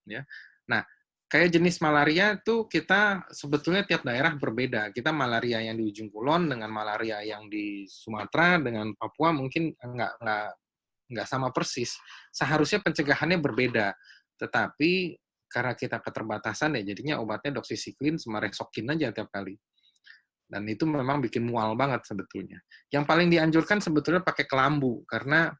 ya. Nah, kayak jenis malaria tuh kita sebetulnya tiap daerah berbeda. Kita malaria yang di ujung kulon dengan malaria yang di Sumatera dengan Papua mungkin nggak sama persis. Seharusnya pencegahannya berbeda. Tetapi karena kita keterbatasan ya jadinya obatnya doxycycline sama Rexokin aja tiap kali. Dan itu memang bikin mual banget sebetulnya. Yang paling dianjurkan sebetulnya pakai kelambu karena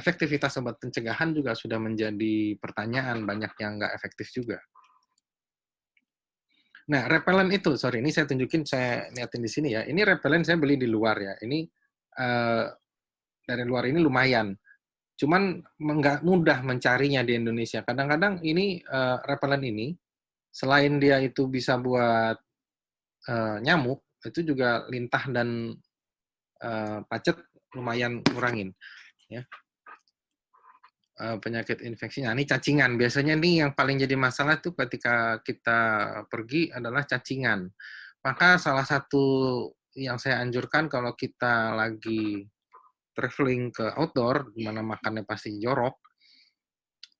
efektivitas obat pencegahan juga sudah menjadi pertanyaan, banyak yang nggak efektif juga. Nah, repellent itu, sorry, ini saya tunjukin, saya liatin di sini ya. Ini repellent saya beli di luar ya. Ini dari luar ini lumayan. Cuman nggak mudah mencarinya di Indonesia. Kadang-kadang ini repellent ini, selain dia itu bisa buat nyamuk, itu juga lintah dan pacet lumayan ngurangin. Ya. Penyakit infeksi. Nah, ini cacingan. Biasanya nih yang paling jadi masalah tuh ketika kita pergi adalah cacingan. Maka salah satu yang saya anjurkan kalau kita lagi traveling ke outdoor, di mana makannya pasti jorok,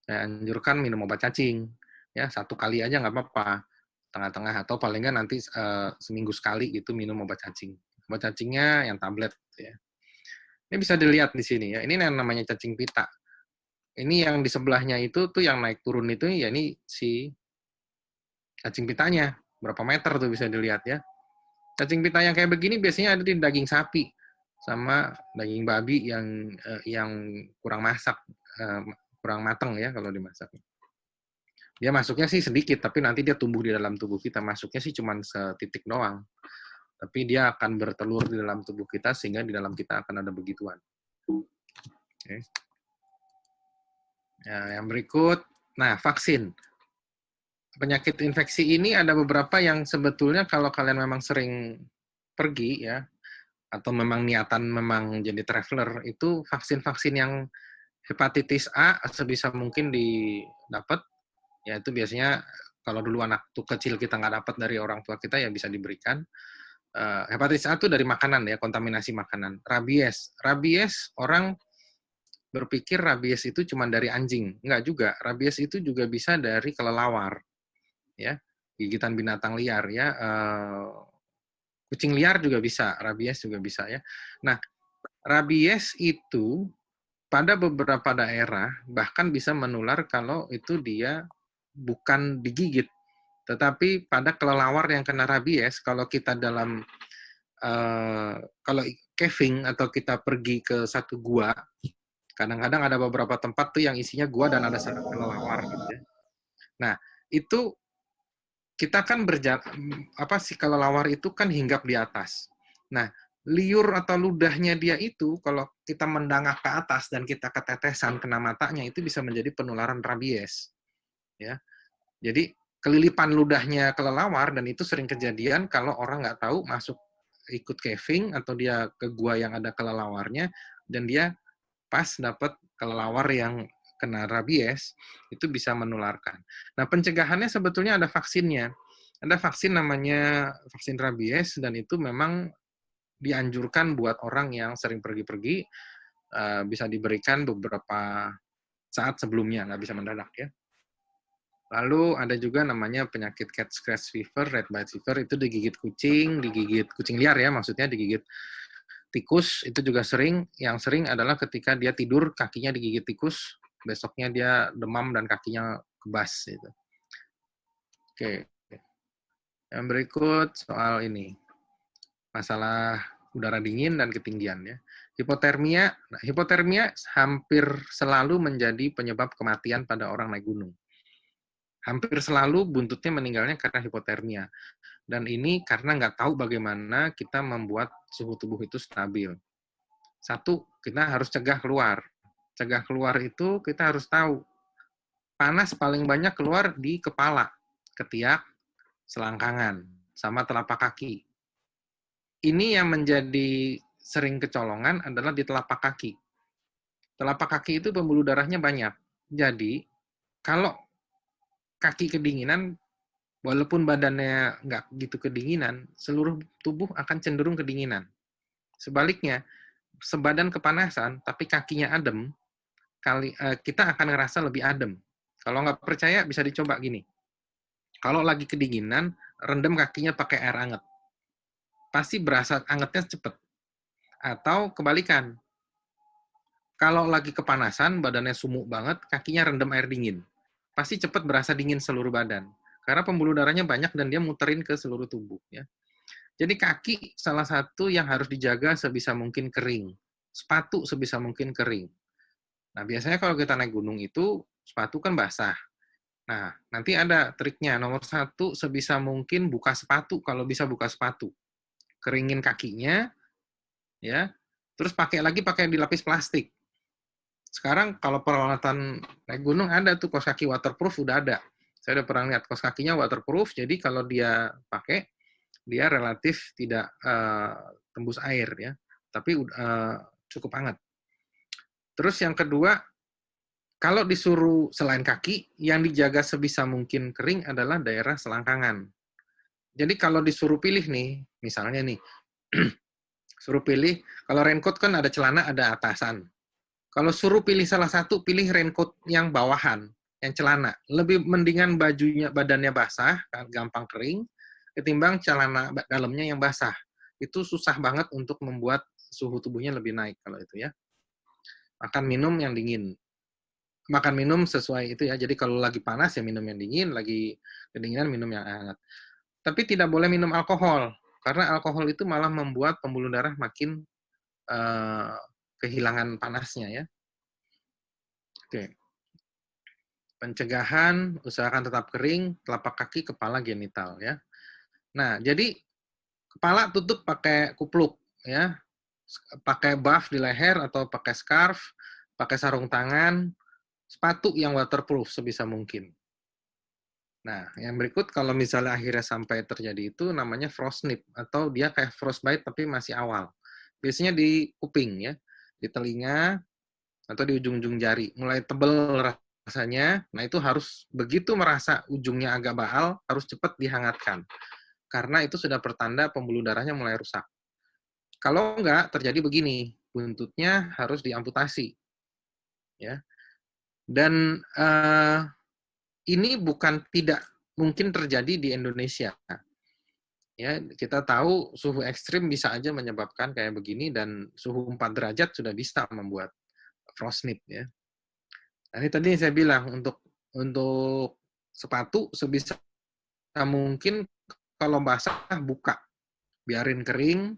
saya anjurkan minum obat cacing. Ya, 1 kali aja nggak apa-apa. Tengah-tengah atau paling nggak nanti seminggu sekali gitu minum obat cacing. Obat cacingnya yang tablet. Ya. Ini bisa dilihat di sini ya. Ini yang namanya cacing pita. Ini yang di sebelahnya itu tuh yang naik turun itu ya ini si cacing pitanya. Berapa meter tuh bisa dilihat ya. Cacing pita yang kayak begini biasanya ada di daging sapi sama daging babi yang kurang masak, kurang mateng ya kalau dimasak. Dia masuknya sih sedikit, tapi nanti dia tumbuh di dalam tubuh kita. Masuknya sih cuma setitik doang. Tapi dia akan bertelur di dalam tubuh kita sehingga di dalam kita akan ada begituan. Okay. Nah, yang berikut, nah vaksin. Penyakit infeksi ini ada beberapa yang sebetulnya kalau kalian memang sering pergi ya, atau memang niatan memang jadi traveler, itu vaksin-vaksin yang hepatitis A sebisa mungkin didapat, ya itu biasanya kalau dulu anak tuh kecil kita nggak dapat dari orang tua kita ya bisa diberikan. Hepatitis A itu dari makanan ya, kontaminasi makanan. Rabies orang berpikir rabies itu cuma dari anjing, nggak juga. Rabies itu juga bisa dari kelelawar, ya, gigitan binatang liar ya. Kucing liar juga bisa, rabies juga bisa ya. Nah, rabies itu pada beberapa daerah bahkan bisa menular kalau itu dia bukan digigit, tetapi pada kelelawar yang kena rabies, kalau kita dalam kalau caving atau kita pergi ke satu gua, kadang-kadang ada beberapa tempat tuh yang isinya gua dan ada sarang kelelawar gitu ya. Nah, itu kita kan si kelelawar itu kan hinggap di atas. Nah, liur atau ludahnya dia itu kalau kita mendangak ke atas dan kita ketetesan kena matanya itu bisa menjadi penularan rabies. Ya. Jadi kelilipan ludahnya kelelawar dan itu sering kejadian kalau orang nggak tahu masuk ikut caving atau dia ke gua yang ada kelelawarnya dan dia pas dapat kelelawar yang kena rabies, itu bisa menularkan. Nah, pencegahannya sebetulnya ada vaksinnya. Ada vaksin namanya vaksin rabies, dan itu memang dianjurkan buat orang yang sering pergi-pergi, bisa diberikan beberapa saat sebelumnya, nggak bisa mendadak ya. Lalu ada juga namanya penyakit cat scratch fever, rat bite fever, itu digigit kucing liar ya, maksudnya digigit tikus, itu juga sering. Yang sering adalah ketika dia tidur, kakinya digigit tikus, besoknya dia demam dan kakinya kebas. Gitu. Oke. Yang berikut soal ini. Masalah udara dingin dan ketinggian ya. Hipotermia hampir selalu menjadi penyebab kematian pada orang naik gunung. Hampir selalu buntutnya meninggalnya karena hipotermia. Dan ini karena nggak tahu bagaimana kita membuat suhu tubuh itu stabil. Satu, kita harus cegah keluar. Cegah keluar itu kita harus tahu. Panas paling banyak keluar di kepala, ketiak, selangkangan, sama telapak kaki. Ini yang menjadi sering kecolongan adalah di telapak kaki. Telapak kaki itu pembuluh darahnya banyak. Jadi, kalau kaki kedinginan, walaupun badannya nggak gitu kedinginan, seluruh tubuh akan cenderung kedinginan. Sebaliknya, sebadan kepanasan, tapi kakinya adem, kita akan ngerasa lebih adem. Kalau nggak percaya, bisa dicoba gini. Kalau lagi kedinginan, rendam kakinya pakai air hangat. Pasti berasa hangatnya cepet. Atau kebalikan. Kalau lagi kepanasan, badannya sumuk banget, kakinya rendam air dingin. Pasti cepet berasa dingin seluruh badan. Karena pembuluh darahnya banyak dan dia muterin ke seluruh tubuh. Ya. Jadi kaki salah satu yang harus dijaga sebisa mungkin kering. Sepatu sebisa mungkin kering. Nah, biasanya kalau kita naik gunung itu, sepatu kan basah. Nah, nanti ada triknya. Nomor satu, sebisa mungkin buka sepatu, kalau bisa buka sepatu. Keringin kakinya, ya. Terus pakai dilapis plastik. Sekarang kalau peralatan naik gunung ada tuh kaos kaki waterproof, udah ada. Saya udah pernah lihat kaos kakinya waterproof, jadi kalau dia pakai, dia relatif tidak tembus air ya, tapi cukup hangat. Terus yang kedua, kalau disuruh selain kaki, yang dijaga sebisa mungkin kering adalah daerah selangkangan. Jadi kalau disuruh pilih nih, misalnya nih, suruh pilih, kalau raincoat kan ada celana, ada atasan. Kalau suruh pilih salah satu, pilih raincoat yang bawahan, yang celana. Lebih mendingan bajunya, badannya basah, kan, gampang kering, ketimbang celana dalamnya yang basah. Itu susah banget untuk membuat suhu tubuhnya lebih naik kalau itu ya. Makan minum yang dingin. Makan minum sesuai itu ya. Jadi kalau lagi panas ya minum yang dingin, lagi kedinginan minum yang hangat. Tapi tidak boleh minum alkohol, karena alkohol itu malah membuat pembuluh darah makin kehilangan panasnya ya. Oke. Pencegahan, usahakan tetap kering, telapak kaki, kepala, genital ya. Nah, jadi kepala tutup pakai kupluk ya. Pakai buff di leher atau pakai scarf, pakai sarung tangan, sepatu yang waterproof sebisa mungkin. Nah, yang berikut kalau misalnya akhirnya sampai terjadi itu namanya frostnip atau dia kayak frostbite tapi masih awal. Biasanya di kuping ya, di telinga atau di ujung-ujung jari, mulai tebel rasanya. Nah, itu harus begitu merasa ujungnya agak baal, harus cepat dihangatkan. Karena itu sudah pertanda pembuluh darahnya mulai rusak. Kalau enggak, terjadi begini, buntutnya harus diamputasi. Ya. Dan ini bukan tidak mungkin terjadi di Indonesia. Ya, kita tahu suhu ekstrim bisa aja menyebabkan kayak begini dan suhu 4 derajat sudah bisa membuat frostnip ya. Nah, ini tadi saya bilang untuk sepatu sebisa mungkin kalau basah buka, biarin kering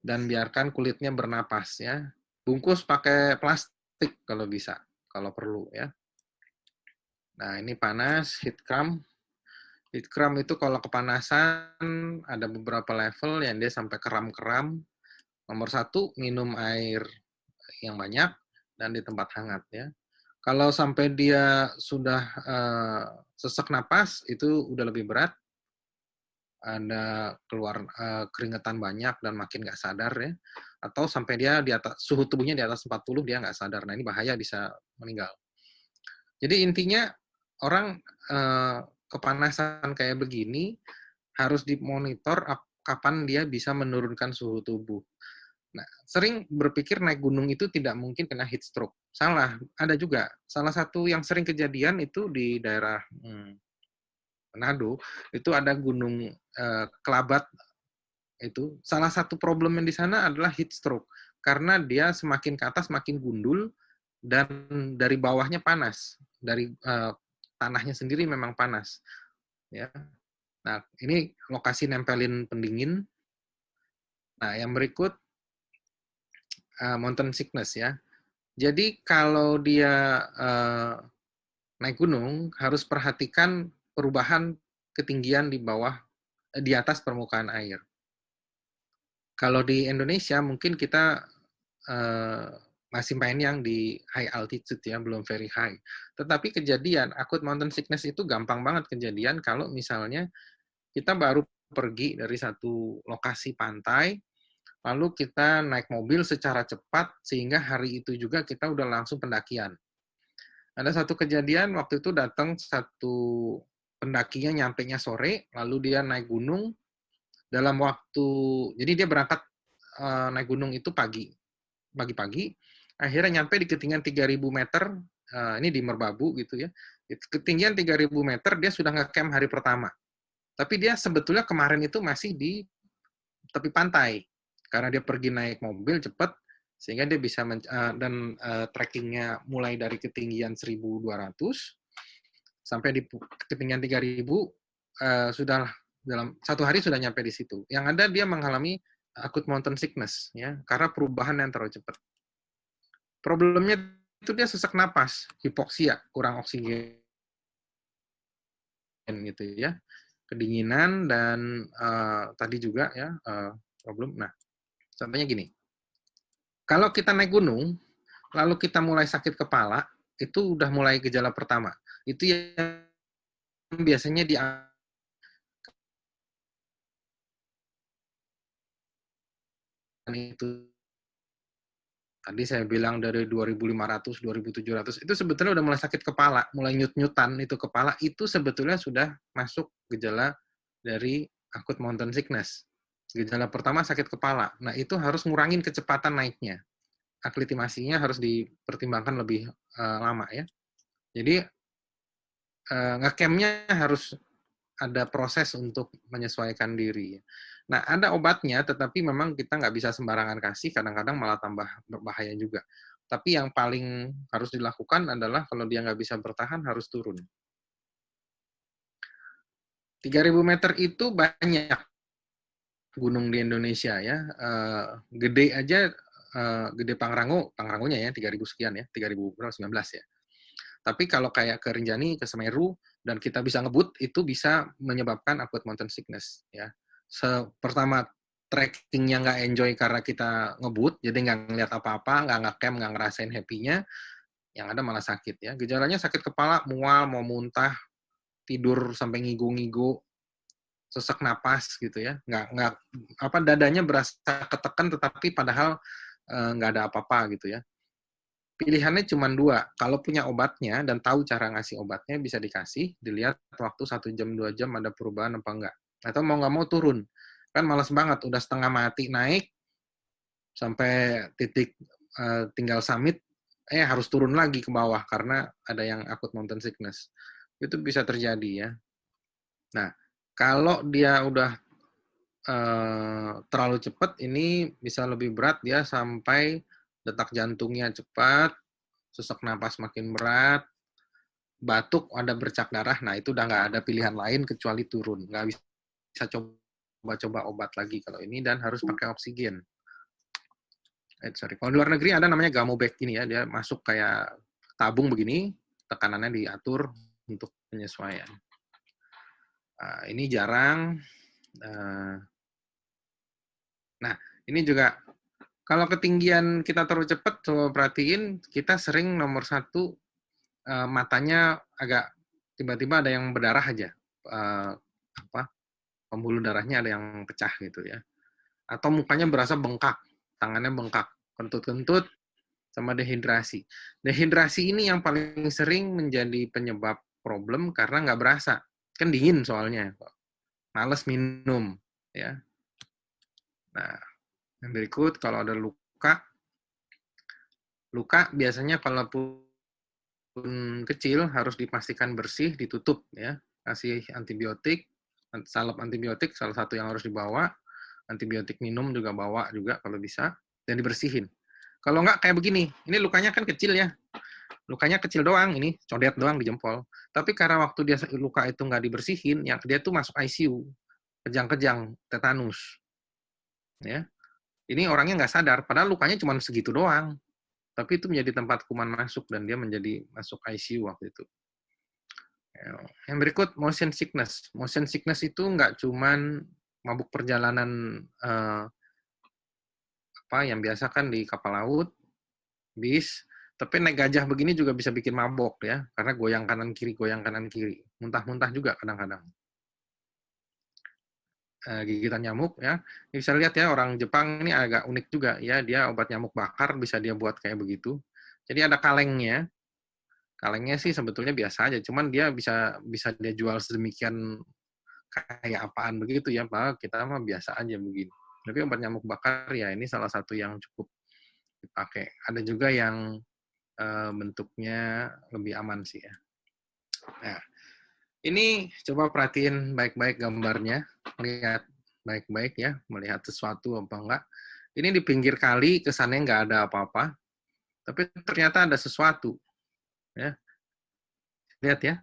dan biarkan kulitnya bernapas ya. Bungkus pakai plastik kalau bisa, kalau perlu ya. Nah, ini panas, heat cramp. Heat cramp itu kalau kepanasan ada beberapa level yang dia sampai kram-kram. Nomor satu, minum air yang banyak dan di tempat hangat ya. Kalau sampai dia sudah sesak napas, itu udah lebih berat. Ada keluar keringetan banyak dan makin nggak sadar ya. Atau sampai dia di atas, suhu tubuhnya di atas 40, dia nggak sadar. Nah, ini bahaya, bisa meninggal. Jadi intinya orang kepanasan kayak begini harus dimonitor kapan dia bisa menurunkan suhu tubuh. Nah, sering berpikir naik gunung itu tidak mungkin kena heat stroke. Salah, ada juga. Salah satu yang sering kejadian itu di daerah Manado, itu ada gunung Kelabat itu. Salah satu problemnya di sana adalah heat stroke. Karena dia semakin ke atas makin gundul dan dari bawahnya panas. Dari tanahnya sendiri memang panas. Ya. Nah, ini lokasi nempelin pendingin. Nah, yang berikut mountain sickness ya. Jadi kalau dia naik gunung harus perhatikan perubahan ketinggian di atas permukaan air. Kalau di Indonesia mungkin kita masih main yang di high altitude ya, belum very high. Tetapi kejadian acute mountain sickness itu gampang banget kejadian kalau misalnya kita baru pergi dari satu lokasi pantai, lalu kita naik mobil secara cepat sehingga hari itu juga kita udah langsung pendakian. Ada satu kejadian waktu itu datang satu pendakinya nyampenya sore, lalu dia naik gunung dalam waktu, jadi dia berangkat naik gunung itu pagi-pagi, akhirnya nyampe di ketinggian 3.000 meter, ini di Merbabu gitu ya, ketinggian 3.000 meter dia sudah nge-camp hari pertama. Tapi dia sebetulnya kemarin itu masih di tepi pantai, karena dia pergi naik mobil cepat, sehingga dia bisa dan trekkingnya mulai dari ketinggian 1.200 sampai di ketinggian 3.000 sudah dalam satu hari sudah nyampe di situ. Yang ada dia mengalami acute mountain sickness ya karena perubahan yang terlalu cepat. Problemnya itu dia sesak napas, hipoksia, kurang oksigen. gitu ya, kedinginan dan tadi juga ya problem. Nah, contohnya gini, kalau kita naik gunung, lalu kita mulai sakit kepala, itu udah mulai gejala pertama. Itu yang biasanya itu tadi saya bilang dari 2.500, 2.700 itu sebetulnya udah mulai sakit kepala, mulai nyut-nyutan itu kepala, itu sebetulnya sudah masuk gejala dari akut mountain sickness. Gejala pertama sakit kepala. Nah, itu harus ngurangin kecepatan naiknya. Aklitimasinya harus dipertimbangkan lebih lama ya. Jadi ngecampnya harus ada proses untuk menyesuaikan diri. Nah, ada obatnya, tetapi memang kita nggak bisa sembarangan kasih, kadang-kadang malah tambah berbahaya juga. Tapi yang paling harus dilakukan adalah kalau dia nggak bisa bertahan, harus turun. 3.000 meter itu banyak gunung di Indonesia ya. Gede aja, gede Pangrangonya ya, 3.000 sekian ya, 3.019 ya. Tapi kalau kayak ke Rinjani, ke Semeru, dan kita bisa ngebut, itu bisa menyebabkan acute mountain sickness. Ya. Pertama, trekkingnya nggak enjoy karena kita ngebut, jadi nggak ngeliat apa-apa, nggak ngecamp, nggak ngerasain happy-nya, yang ada malah sakit. Ya. Gejalanya sakit kepala, mual, mau muntah, tidur sampai ngigo-ngigo, sesak napas gitu ya, nggak apa dadanya berasa ketekan, tetapi padahal nggak ada apa-apa gitu ya. Pilihannya cuma dua. Kalau punya obatnya dan tahu cara ngasih obatnya, bisa dikasih, dilihat waktu 1 jam, 2 jam ada perubahan apa enggak. Atau mau nggak mau turun. Kan males banget, udah setengah mati naik, sampai titik tinggal summit, harus turun lagi ke bawah karena ada yang akut mountain sickness. Itu bisa terjadi ya. Nah, kalau dia udah terlalu cepat, ini bisa lebih berat, dia sampai detak jantungnya cepat, sesak napas makin berat, batuk, ada bercak darah, nah itu udah nggak ada pilihan lain kecuali turun. Nggak bisa coba-coba obat lagi kalau ini, dan harus pakai oksigen. Sorry. Kalau di luar negeri ada namanya Gamobec ini ya, dia masuk kayak tabung begini, tekanannya diatur untuk penyesuaian. Ini jarang. Nah, ini juga kalau ketinggian kita terlalu cepat, coba perhatiin, kita sering nomor satu, matanya agak tiba-tiba ada yang berdarah aja. Pembuluh darahnya ada yang pecah gitu ya. Atau mukanya berasa bengkak, tangannya bengkak, kentut-kentut, sama dehidrasi. Dehidrasi ini yang paling sering menjadi penyebab problem karena nggak berasa. Kan dingin soalnya, males minum. Ya. Nah, yang berikut, kalau ada luka biasanya kalaupun kecil harus dipastikan bersih, ditutup ya. Kasih antibiotik, salep antibiotik salah satu yang harus dibawa, antibiotik minum juga bawa juga kalau bisa, dan dibersihin. Kalau nggak kayak begini, ini lukanya kan kecil ya, lukanya kecil doang, ini codet doang di jempol. Tapi karena waktu dia luka itu nggak dibersihin, yang dia tuh masuk ICU, kejang-kejang, tetanus. Ya, ini orangnya nggak sadar, padahal lukanya cuma segitu doang. Tapi itu menjadi tempat kuman masuk dan dia menjadi masuk ICU waktu itu. Yang berikut, motion sickness. Motion sickness itu nggak cuman mabuk perjalanan yang biasa kan di kapal laut, bis, tapi naik gajah begini juga bisa bikin mabok ya, karena goyang kanan kiri, muntah-muntah juga kadang-kadang. Gigitan nyamuk ya, bisa lihat ya, orang Jepang ini agak unik juga ya, dia obat nyamuk bakar bisa dia buat kayak begitu. Jadi ada kalengnya. Kalengnya sih sebetulnya biasa aja, cuman dia bisa bisa dia jual sedemikian kayak apaan begitu ya, Pak. Kita mah biasa aja begini. Tapi obat nyamuk bakar ya ini salah satu yang cukup dipakai. Ada juga yang bentuknya lebih aman sih ya. Nah, ini coba perhatiin baik-baik gambarnya, lihat baik-baik ya, melihat sesuatu apa enggak. Ini di pinggir kali, kesannya nggak ada apa-apa, tapi ternyata ada sesuatu. Ya, lihat ya.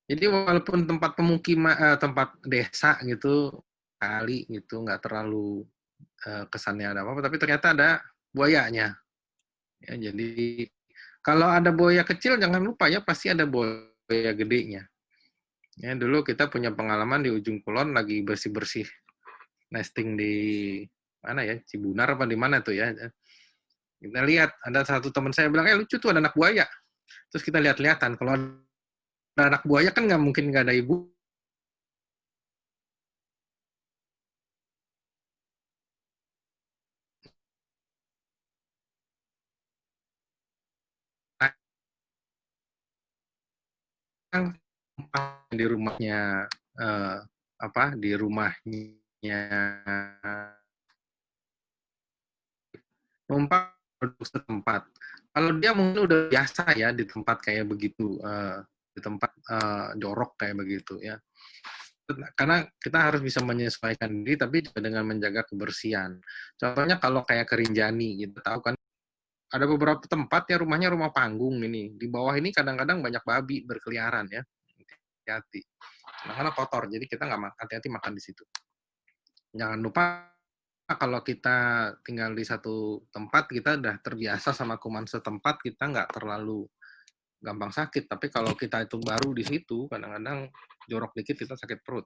Jadi walaupun tempat pemukiman, tempat desa gitu, kali gitu, nggak terlalu kesannya ada apa-apa, tapi ternyata ada buayanya. Ya, jadi kalau ada buaya kecil jangan lupa ya, pasti ada buaya gedenya. Ya, dulu kita punya pengalaman di ujung kulon lagi bersih-bersih nesting di mana ya, Cibunar apa di mana tuh ya. Kita lihat ada satu teman saya bilang, lucu tuh ada anak buaya. Terus kita lihat-lihatan, kalau ada anak buaya kan nggak mungkin nggak ada ibu. Di rumahnya di rumahnya numpang setempat. Kalau dia mungkin udah biasa ya di tempat kayak begitu, di tempat jorok kayak begitu ya. Karena kita harus bisa menyesuaikan diri, tapi juga dengan menjaga kebersihan. Contohnya kalau kayak Kerinjani, gitu tahu kan, ada beberapa tempat ya rumahnya rumah panggung ini. Di bawah ini kadang-kadang banyak babi berkeliaran ya. Hati-hati. Karena kotor, jadi kita nggak hati-hati makan di situ. Jangan lupa kalau kita tinggal di satu tempat, kita udah terbiasa sama kuman setempat, kita nggak terlalu gampang sakit. Tapi kalau kita itu baru di situ, kadang-kadang jorok dikit kita sakit perut.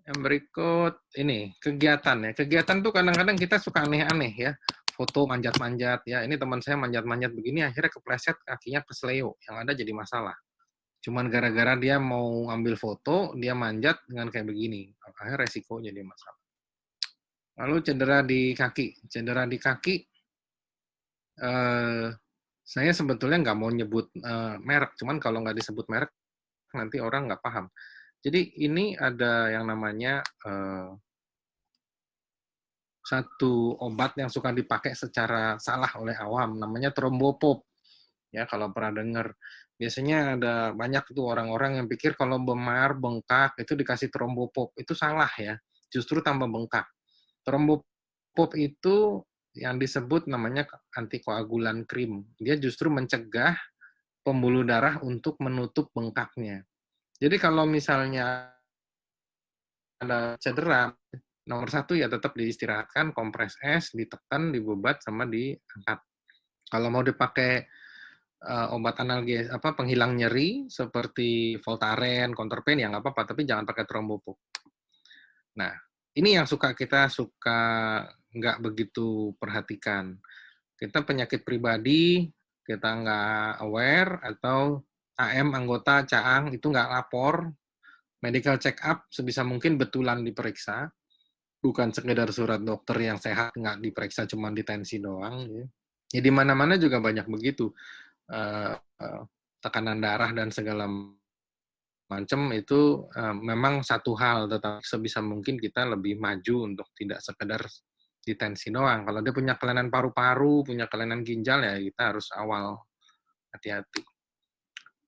Yang berikut ini kegiatan ya. Kegiatan tuh kadang-kadang kita suka aneh-aneh ya. Foto manjat-manjat ya. Ini teman saya manjat-manjat begini akhirnya kepleset kakinya kesleo. Yang ada jadi masalah. Cuman gara-gara dia mau ambil foto, dia manjat dengan kayak begini. Akhirnya resiko jadi masalah. Lalu cedera di kaki. Cedera di kaki, eh, saya sebetulnya nggak mau nyebut merek. Cuman kalau nggak disebut merek, nanti orang nggak paham. Jadi ini ada yang namanya satu obat yang suka dipakai secara salah oleh awam, namanya trombopop. Ya, kalau pernah dengar. Biasanya ada banyak tuh orang-orang yang pikir kalau memar, bengkak, itu dikasih trombopop. Itu salah ya, justru tambah bengkak. Trombopop itu yang disebut namanya antikoagulan krim. Dia justru mencegah pembuluh darah untuk menutup bengkaknya. Jadi kalau misalnya ada cedera, nomor satu ya tetap diistirahatkan, kompres es, ditekan, dibebat, sama diangkat. Kalau mau dipakai obat analges penghilang nyeri seperti Voltaren, Counterpain ya nggak apa-apa, tapi jangan pakai trombopop. Nah, ini yang kita suka nggak begitu perhatikan. Kita penyakit pribadi, kita nggak aware, atau AM anggota caang itu nggak lapor, medical check up sebisa mungkin betulan diperiksa, bukan sekedar surat dokter yang sehat nggak diperiksa cuma di tensi doang. Ya di mana-mana juga banyak begitu. Tekanan darah dan segala macam itu memang satu hal, tetapi sebisa mungkin kita lebih maju untuk tidak sekedar di tensi doang. Kalau dia punya kelainan paru-paru, punya kelainan ginjal, ya kita harus awal hati-hati.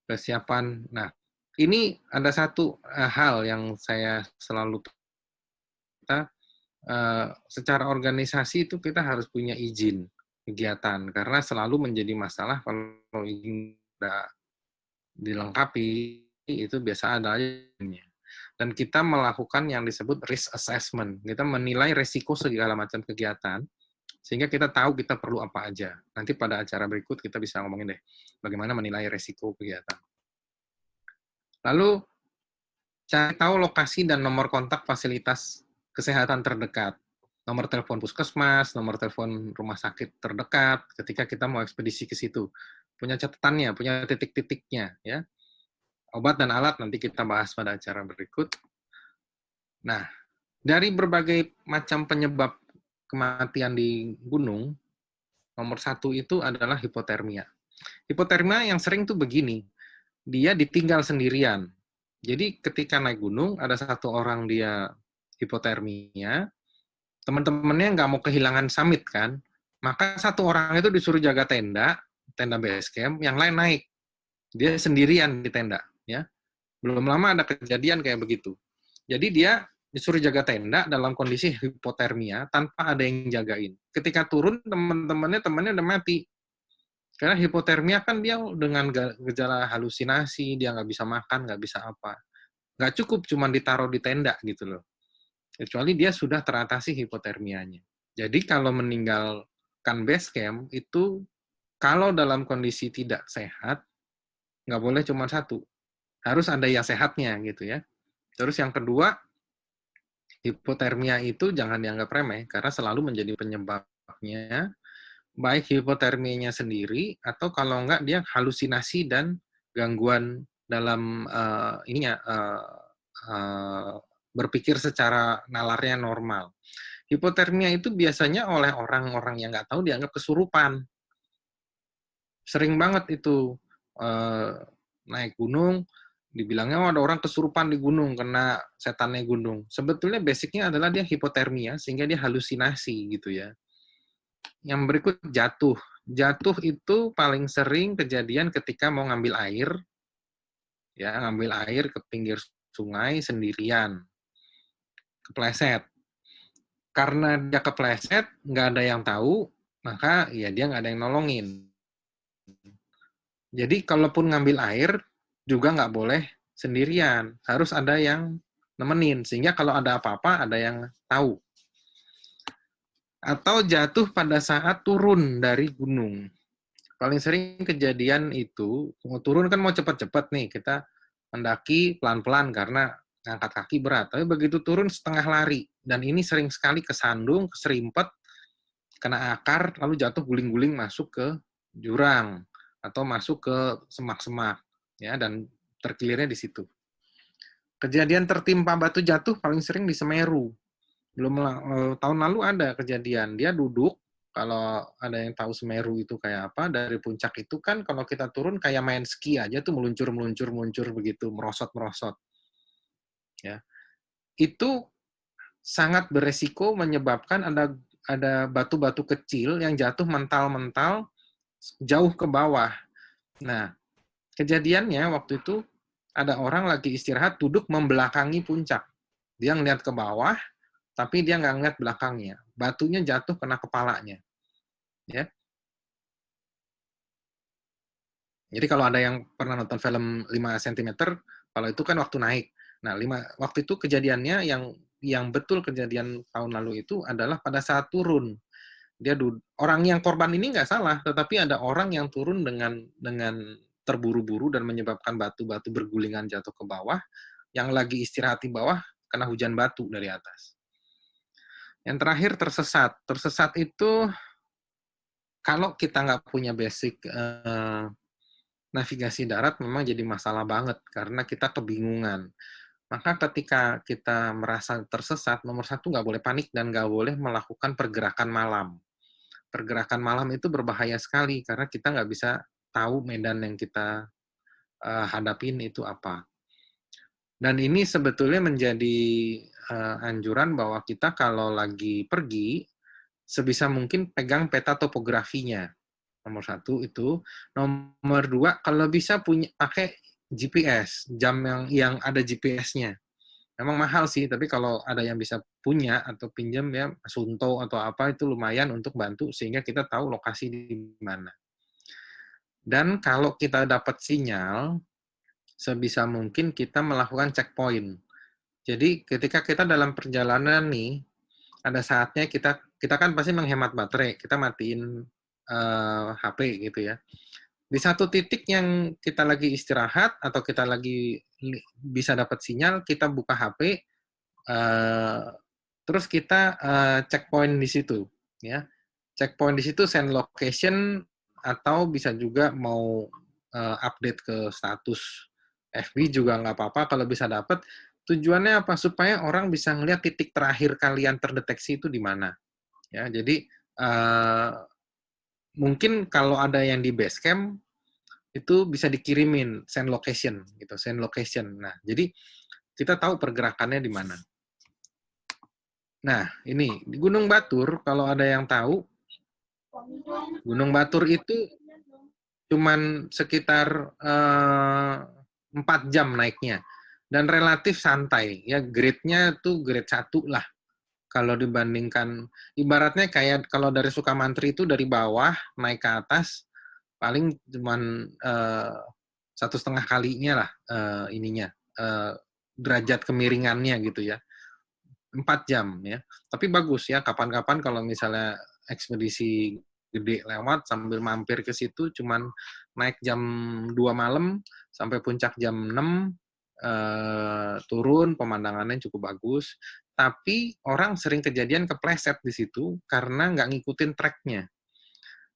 Persiapan. Nah, ini ada satu hal yang saya selalu kita secara organisasi itu kita harus punya izin kegiatan, karena selalu menjadi masalah kalau izin tidak dilengkapi itu biasa ada aja. Dan kita melakukan yang disebut risk assessment. Kita menilai resiko segala macam kegiatan, sehingga kita tahu kita perlu apa aja. Nanti pada acara berikut kita bisa ngomongin deh, bagaimana menilai resiko kegiatan. Lalu, cari tahu lokasi dan nomor kontak fasilitas kesehatan terdekat. Nomor telepon puskesmas, nomor telepon rumah sakit terdekat ketika kita mau ekspedisi ke situ. Punya catatannya, punya titik-titiknya, ya. Obat dan alat nanti kita bahas pada acara berikut. Nah, dari berbagai macam penyebab kematian di gunung, nomor satu itu adalah hipotermia. Hipotermia yang sering tuh begini, dia ditinggal sendirian. Jadi ketika naik gunung, ada satu orang dia hipotermia, teman-temannya nggak mau kehilangan summit kan, maka satu orang itu disuruh jaga tenda, tenda base camp, yang lain naik. Dia sendirian di tenda, ya. Belum lama ada kejadian kayak begitu. Jadi dia disuruh jaga tenda dalam kondisi hipotermia tanpa ada yang jagain. Ketika turun, temannya udah mati. Karena hipotermia kan dia dengan gejala halusinasi, dia nggak bisa makan, nggak bisa apa. Nggak cukup cuma ditaruh di tenda gitu loh. Kecuali dia sudah teratasi hipotermianya. Jadi kalau meninggalkan base camp, itu kalau dalam kondisi tidak sehat, nggak boleh cuma satu. Harus ada yang sehatnya gitu ya. Terus yang kedua, hipotermia itu jangan dianggap remeh karena selalu menjadi penyebabnya baik hipotermianya sendiri atau kalau enggak dia halusinasi dan gangguan dalam uh, berpikir secara nalarnya normal. Hipotermia itu biasanya oleh orang-orang yang nggak tahu dianggap kesurupan. Sering banget itu naik gunung, dibilangnya oh, ada orang kesurupan di gunung kena setannya gunung. Sebetulnya basicnya adalah dia hipotermia sehingga dia halusinasi gitu ya. Yang berikut jatuh. Jatuh itu paling sering kejadian ketika mau ngambil air, ya ngambil air ke pinggir sungai sendirian, kepleset. Karena dia kepleset, nggak ada yang tahu, maka ya dia nggak ada yang nolongin. Jadi kalaupun ngambil air, juga nggak boleh sendirian. Harus ada yang nemenin, sehingga kalau ada apa-apa, ada yang tahu. Atau jatuh pada saat turun dari gunung. Paling sering kejadian itu, mau turun kan mau cepat-cepat nih, kita mendaki pelan-pelan karena ngangkat kaki berat. Tapi begitu turun setengah lari. Dan ini sering sekali kesandung, keserimpet, kena akar, lalu jatuh guling-guling masuk ke jurang atau masuk ke semak-semak, ya, dan terkelirnya di situ. Kejadian tertimpa batu jatuh paling sering di Semeru. Belum tahun lalu ada kejadian, dia duduk, kalau ada yang tahu Semeru itu kayak apa, dari puncak itu kan kalau kita turun kayak main ski aja tuh meluncur begitu, merosot-merosot. Ya. Itu sangat beresiko menyebabkan ada batu-batu kecil yang jatuh mental-mental jauh ke bawah. Nah, kejadiannya waktu itu ada orang lagi istirahat duduk membelakangi puncak. Dia ngeliat ke bawah, tapi dia nggak ngeliat belakangnya. Batunya jatuh kena kepalanya. Ya. Jadi kalau ada yang pernah nonton film 5 cm, kalau itu kan waktu naik. Nah, waktu itu kejadiannya yang betul kejadian tahun lalu itu adalah pada saat turun. Dia orang yang korban ini nggak salah, tetapi ada orang yang turun dengan terburu-buru dan menyebabkan batu-batu bergulingan jatuh ke bawah, yang lagi istirahat di bawah kena hujan batu dari atas. Yang terakhir tersesat. Tersesat itu kalau kita nggak punya basic navigasi darat memang jadi masalah banget karena kita kebingungan. Maka ketika kita merasa tersesat, nomor satu nggak boleh panik dan nggak boleh melakukan pergerakan malam. Pergerakan malam itu berbahaya sekali karena kita nggak bisa tahu medan yang kita hadapin itu apa. Dan ini sebetulnya menjadi anjuran bahwa kita kalau lagi pergi, sebisa mungkin pegang peta topografinya. Nomor satu itu. Nomor dua, kalau bisa pakai GPS, jam yang ada GPS-nya. Memang mahal sih, tapi kalau ada yang bisa punya atau pinjam ya, Sunto atau apa itu lumayan untuk bantu sehingga kita tahu lokasi di mana. Dan kalau kita dapat sinyal, sebisa mungkin kita melakukan checkpoint. Jadi ketika kita dalam perjalanan nih, ada saatnya kita kan pasti menghemat baterai, kita matiin HP gitu ya. Di satu titik yang kita lagi istirahat atau kita lagi bisa dapat sinyal, kita buka HP, terus kita checkpoint di situ, ya. Checkpoint di situ send location atau bisa juga mau update ke status FB juga nggak apa-apa kalau bisa dapat. Tujuannya apa? Supaya orang bisa ngelihat titik terakhir kalian terdeteksi itu di mana. Ya, jadi mungkin kalau ada yang di base camp itu bisa dikirimin send location gitu, send location. Nah, jadi kita tahu pergerakannya di mana. Nah, ini di Gunung Batur kalau ada yang tahu, Gunung Batur itu cuman sekitar 4 jam naiknya dan relatif santai ya, grade-nya tuh grade 1 lah kalau dibandingkan, ibaratnya kayak kalau dari Sukamantri itu dari bawah naik ke atas paling cuman 1,5 kalinya lah ininya derajat kemiringannya gitu ya, 4 jam ya, tapi bagus ya kapan-kapan kalau misalnya ekspedisi gede lewat sambil mampir ke situ, cuman naik jam 2 malam sampai puncak jam 6, turun, pemandangannya cukup bagus. Tapi orang sering kejadian kepleset di situ karena nggak ngikutin track-nya.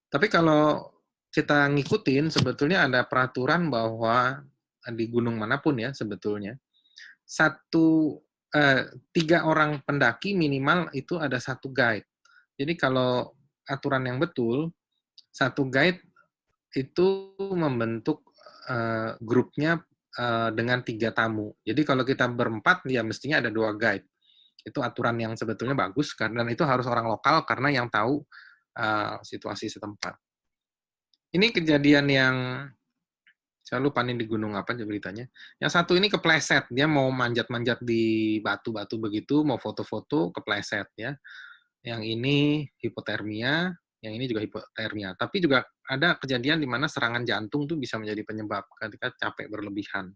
Tapi kalau kita ngikutin, sebetulnya ada peraturan bahwa di gunung manapun ya sebetulnya, satu 3 orang pendaki minimal itu ada satu guide. Jadi kalau aturan yang betul, satu guide itu membentuk grupnya dengan 3 tamu. Jadi kalau kita berempat, ya mestinya ada 2 guide. Itu aturan yang sebetulnya bagus, dan itu harus orang lokal karena yang tahu situasi setempat. Ini kejadian yang saya lupa nih di gunung apa beritanya. Yang satu ini kepleset, dia mau manjat-manjat di batu-batu begitu, mau foto-foto, kepleset ya. Yang ini hipotermia, yang ini juga hipotermia. Tapi juga ada kejadian di mana serangan jantung tuh bisa menjadi penyebab ketika capek berlebihan.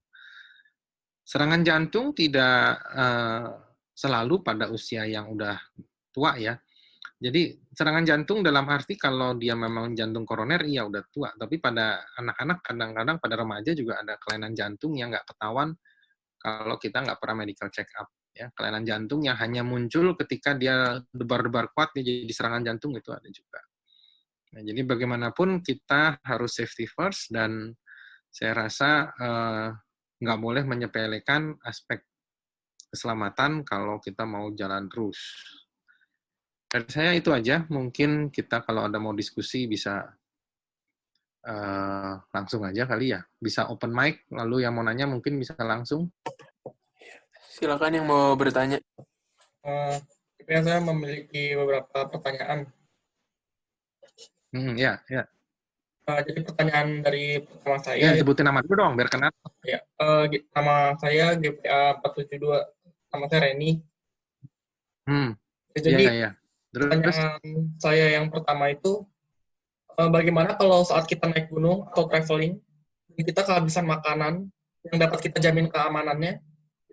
Serangan jantung tidak selalu pada usia yang udah tua ya. Jadi serangan jantung dalam arti kalau dia memang jantung koroner, iya udah tua. Tapi pada anak-anak kadang-kadang pada remaja juga ada kelainan jantung yang nggak ketahuan kalau kita nggak pernah medical check up. Ya, kelainan jantung yang hanya muncul ketika dia debar-debar kuat, dia jadi serangan jantung itu ada juga. Nah, jadi bagaimanapun kita harus safety first dan saya rasa nggak boleh menyepelekan aspek keselamatan kalau kita mau jalan terus. Dari saya itu aja, mungkin kita kalau ada mau diskusi bisa langsung aja kali ya. Bisa open mic, lalu yang mau nanya mungkin bisa langsung. Silakan yang mau bertanya. Saya memiliki beberapa pertanyaan. Ya, ya. Jadi pertanyaan dari pertama Ya, saya, sebutin nama dulu dong, biar kenal. ya, nama saya GPA 472, nama saya Reni. Ya, Jadi ya. Terus? pertanyaan saya yang pertama itu, bagaimana kalau saat kita naik gunung atau traveling, kita kehabisan makanan yang dapat kita jamin keamanannya,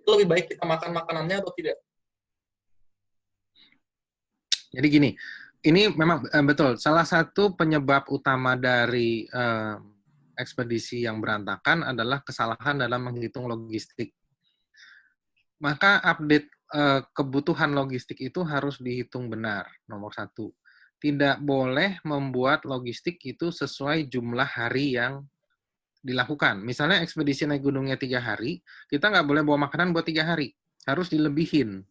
itu lebih baik kita makan makanannya atau tidak? Jadi gini, ini memang betul, salah satu penyebab utama dari ekspedisi yang berantakan adalah kesalahan dalam menghitung logistik. Maka update kebutuhan logistik itu harus dihitung benar, nomor 1. Tidak boleh membuat logistik itu sesuai jumlah hari yang dilakukan. Misalnya ekspedisi naik gunungnya 3 hari, kita nggak boleh bawa makanan buat 3 hari. Harus dilebihin.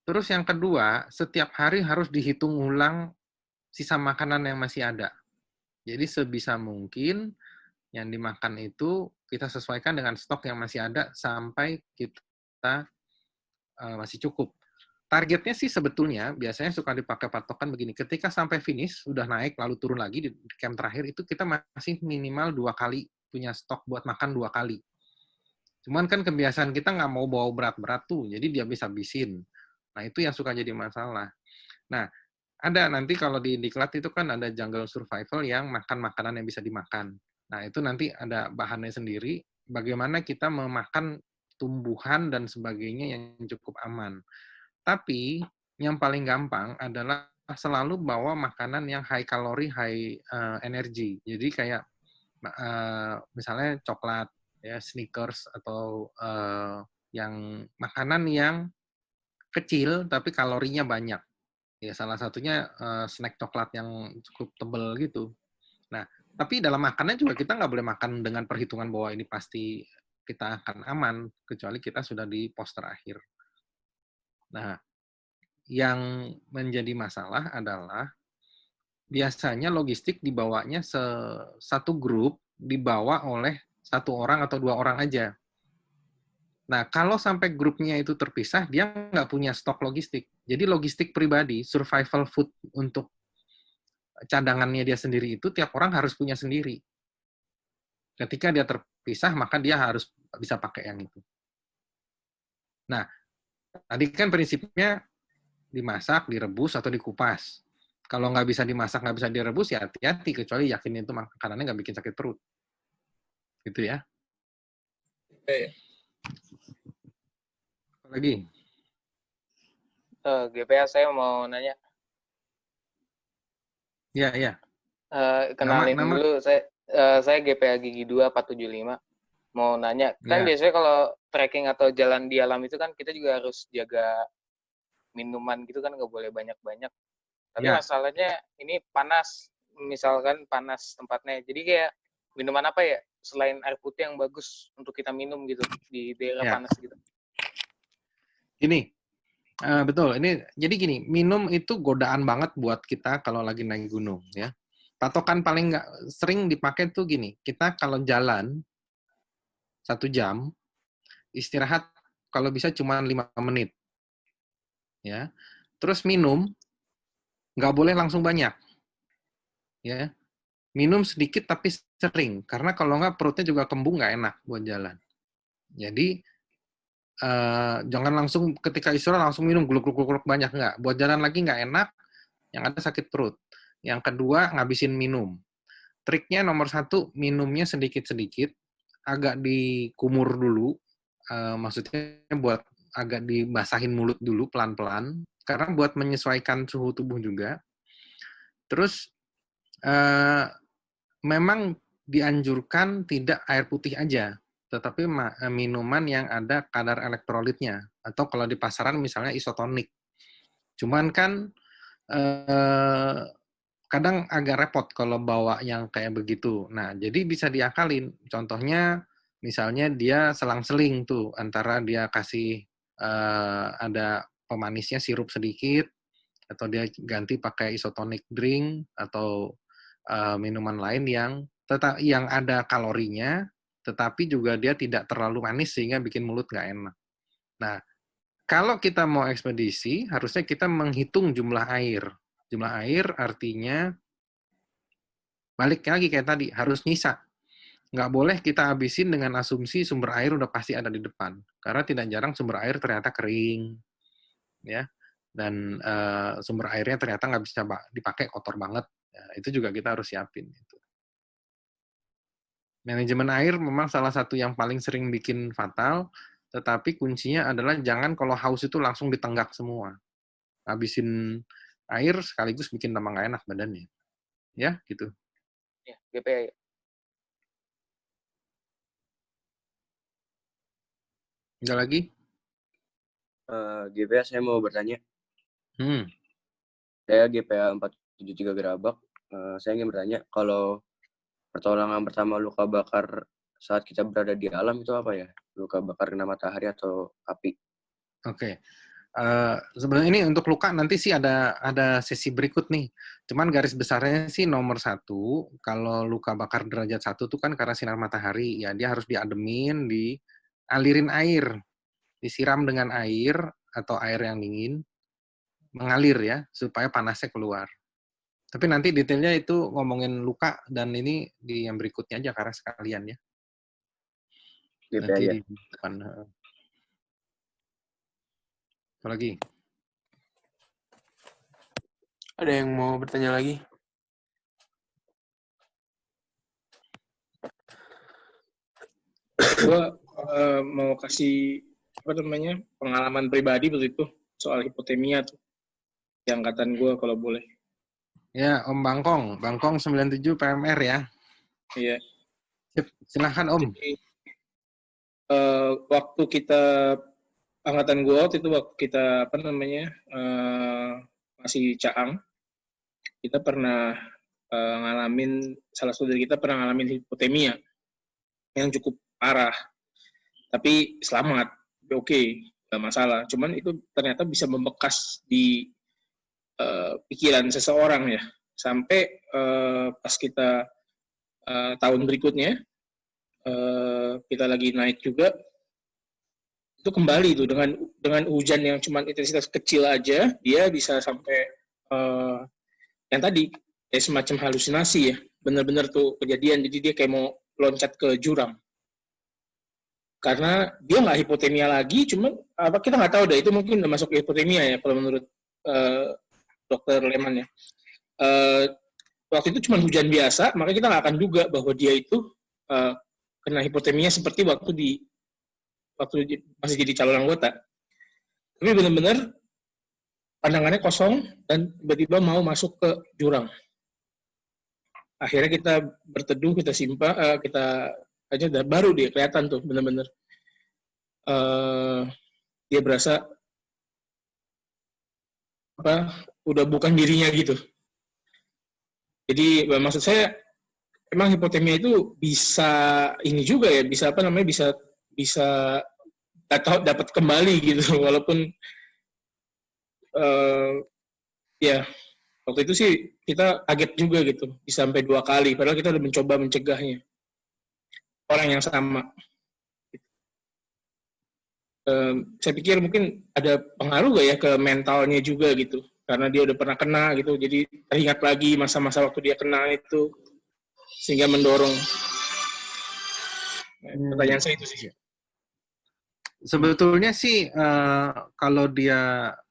Terus yang kedua, setiap hari harus dihitung ulang sisa makanan yang masih ada. Jadi sebisa mungkin yang dimakan itu kita sesuaikan dengan stok yang masih ada sampai kita masih cukup. Targetnya sih sebetulnya biasanya suka dipakai patokan begini. Ketika sampai finish, udah naik lalu turun lagi di camp terakhir itu kita masih minimal 2 kali punya stok buat makan 2 kali. Cuman kan kebiasaan kita nggak mau bawa berat-berat tuh, jadi dia bisa habisin. Nah itu yang suka jadi masalah. Nah ada nanti kalau di diklat itu kan ada jungle survival yang makan makanan yang bisa dimakan. Nah itu nanti ada bahannya sendiri. Bagaimana kita memakan tumbuhan dan sebagainya yang cukup aman. Tapi yang paling gampang adalah selalu bawa makanan yang high kalori, high energy. Jadi kayak misalnya coklat, ya Snickers atau yang makanan yang kecil tapi kalorinya banyak. Ya salah satunya snack coklat yang cukup tebel gitu. Nah, tapi dalam makannya juga kita nggak boleh makan dengan perhitungan bahwa ini pasti kita akan aman kecuali kita sudah di pos terakhir. Nah, yang menjadi masalah adalah biasanya logistik dibawanya satu grup dibawa oleh 1 orang atau 2 orang aja. Nah, kalau sampai grupnya itu terpisah, dia nggak punya stok logistik. Jadi logistik pribadi, survival food untuk cadangannya dia sendiri itu tiap orang harus punya sendiri. Ketika dia terpisah, maka dia harus bisa pakai yang itu. Nah, tadi kan prinsipnya dimasak, direbus, atau dikupas. Kalau nggak bisa dimasak, nggak bisa direbus, ya hati-hati, kecuali yakin itu makanannya nggak bikin sakit perut. Gitu ya. Oke. Apa lagi? GPA saya mau nanya. Ya, ya. Kenalin Nama. dulu, saya GPA Gigi 2 475. Mau nanya, kan Ya. biasanya kalau trekking atau jalan di alam itu kan kita juga harus jaga minuman gitu kan, nggak boleh banyak-banyak. Tapi Ya. masalahnya ini panas, misalkan panas tempatnya. Jadi kayak minuman apa ya selain air putih yang bagus untuk kita minum gitu di daerah Ya. panas gitu. Gini, betul. Jadi gini, minum itu godaan banget buat kita kalau lagi naik gunung ya. Patokan paling nggak sering dipakai tuh gini, kita kalau jalan 1 jam, istirahat kalau bisa cuma 5 menit. Ya. Terus minum, nggak boleh langsung banyak. Ya. Minum sedikit tapi sering, karena kalau nggak perutnya juga kembung, nggak enak buat jalan. Jadi, jangan langsung ketika istirahat langsung minum gluk-gluk banyak, nggak. Buat jalan lagi nggak enak, yang ada sakit perut. Yang kedua, ngabisin minum. Triknya nomor 1, minumnya sedikit-sedikit, agak dikumur dulu, maksudnya buat agak dibasahin mulut dulu pelan-pelan, karena buat menyesuaikan suhu tubuh juga. Terus, memang dianjurkan tidak air putih aja, tetapi minuman yang ada kadar elektrolitnya, atau kalau di pasaran misalnya isotonik. Cuman kan, kadang agak repot kalau bawa yang kayak begitu. Nah, jadi bisa diakalin. Contohnya, misalnya dia selang-seling tuh, antara dia kasih ada pemanisnya sirup sedikit, atau dia ganti pakai isotonic drink, atau minuman lain yang ada kalorinya, tetapi juga dia tidak terlalu manis sehingga bikin mulut nggak enak. Nah, kalau kita mau ekspedisi, harusnya kita menghitung jumlah air. Jumlah air artinya, balik lagi kayak tadi, harus nyisa. Nggak boleh kita habisin dengan asumsi sumber air udah pasti ada di depan. Karena tidak jarang sumber air ternyata kering. Ya. Dan sumber airnya ternyata nggak bisa dipakai, kotor banget. Ya, itu juga kita harus siapin. Gitu. Manajemen air memang salah satu yang paling sering bikin fatal, tetapi kuncinya adalah jangan kalau haus itu langsung ditenggak semua. Habisin air sekaligus bikin tambah nggak enak badannya. Ya, gitu. Ya, GPA. Ada lagi? GPA saya mau bertanya. Saya GPA 473 Gerabak. Saya ingin bertanya, kalau pertolongan pertama luka bakar saat kita berada di alam itu apa ya? Luka bakar kena matahari atau api? Oke. Sebenarnya ini untuk luka nanti sih ada sesi berikut nih. Cuman garis besarnya sih nomor 1, kalau luka bakar derajat 1 itu kan karena sinar matahari, ya dia harus diademin, dialirin air, disiram dengan air atau air yang dingin, mengalir ya, supaya panasnya keluar. Tapi nanti detailnya itu ngomongin luka, dan ini di yang berikutnya aja karena sekalian ya. GPA Nanti ya. di depan. Apa lagi? Ada yang mau bertanya lagi? Gue mau kasih pengalaman pribadi begitu soal hipotermia tuh. Yang angkatan gue kalau boleh. Ya, Om Bangkong 97 PMR ya. Iya. Silahkan Om. Jadi, waktu kita angkatan gue waktu itu waktu kita masih caang, kita pernah ngalamin, salah satu dari kita pernah ngalamin hipotermia yang cukup parah. Tapi selamat, oke, nggak masalah. Cuman itu ternyata bisa membekas di pikiran seseorang ya. Sampai pas kita tahun berikutnya, kita lagi naik juga, itu kembali tuh dengan hujan yang cuma intensitas kecil aja, dia bisa sampai yang tadi kayak semacam halusinasi ya, benar-benar tuh kejadian. Jadi dia kayak mau loncat ke jurang karena dia nggak hipotermia lagi, cuman kita nggak tahu deh, itu mungkin udah masuk hipotermia ya kalau menurut dokter Lehmann ya. Waktu itu cuma hujan biasa, maka kita nggak akan duga bahwa dia itu kena hipotermia seperti waktu masih jadi calon anggota. Tapi benar-benar pandangannya kosong dan tiba-tiba mau masuk ke jurang. Akhirnya kita berteduh, kita simpan, kita aja baru dia kelihatan tuh bener-bener dia berasa udah bukan dirinya gitu. Jadi maksud saya emang hipotermia itu bisa ini juga ya, bisa bisa dapat kembali gitu walaupun ya waktu itu sih kita kaget juga gitu bisa sampai 2 kali padahal kita udah mencoba mencegahnya orang yang sama. Saya pikir mungkin ada pengaruh gak ya ke mentalnya juga gitu karena dia udah pernah kena gitu jadi teringat lagi masa-masa waktu dia kena itu sehingga mendorong. Pertanyaan saya itu sih. Sebetulnya sih kalau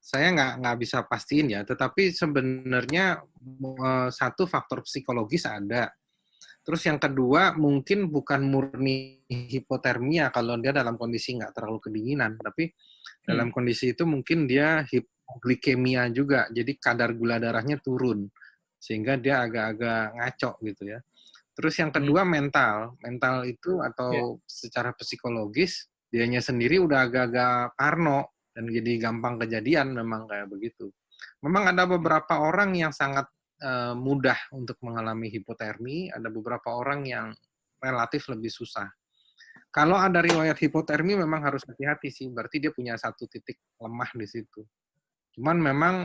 saya nggak bisa pastiin ya, tetapi sebenarnya satu faktor psikologis ada. Terus yang kedua mungkin bukan murni hipotermia kalau dia dalam kondisi nggak terlalu kedinginan, tapi dalam kondisi itu mungkin dia hipoglikemia juga, jadi kadar gula darahnya turun sehingga dia agak-agak ngaco gitu ya. Terus yang kedua mental itu atau secara psikologis dianya sendiri udah agak-agak parno dan jadi gampang kejadian memang kayak begitu. Memang ada beberapa orang yang sangat mudah untuk mengalami hipotermi, ada beberapa orang yang relatif lebih susah. Kalau ada riwayat hipotermi memang harus hati-hati sih, berarti dia punya satu titik lemah di situ. Cuman memang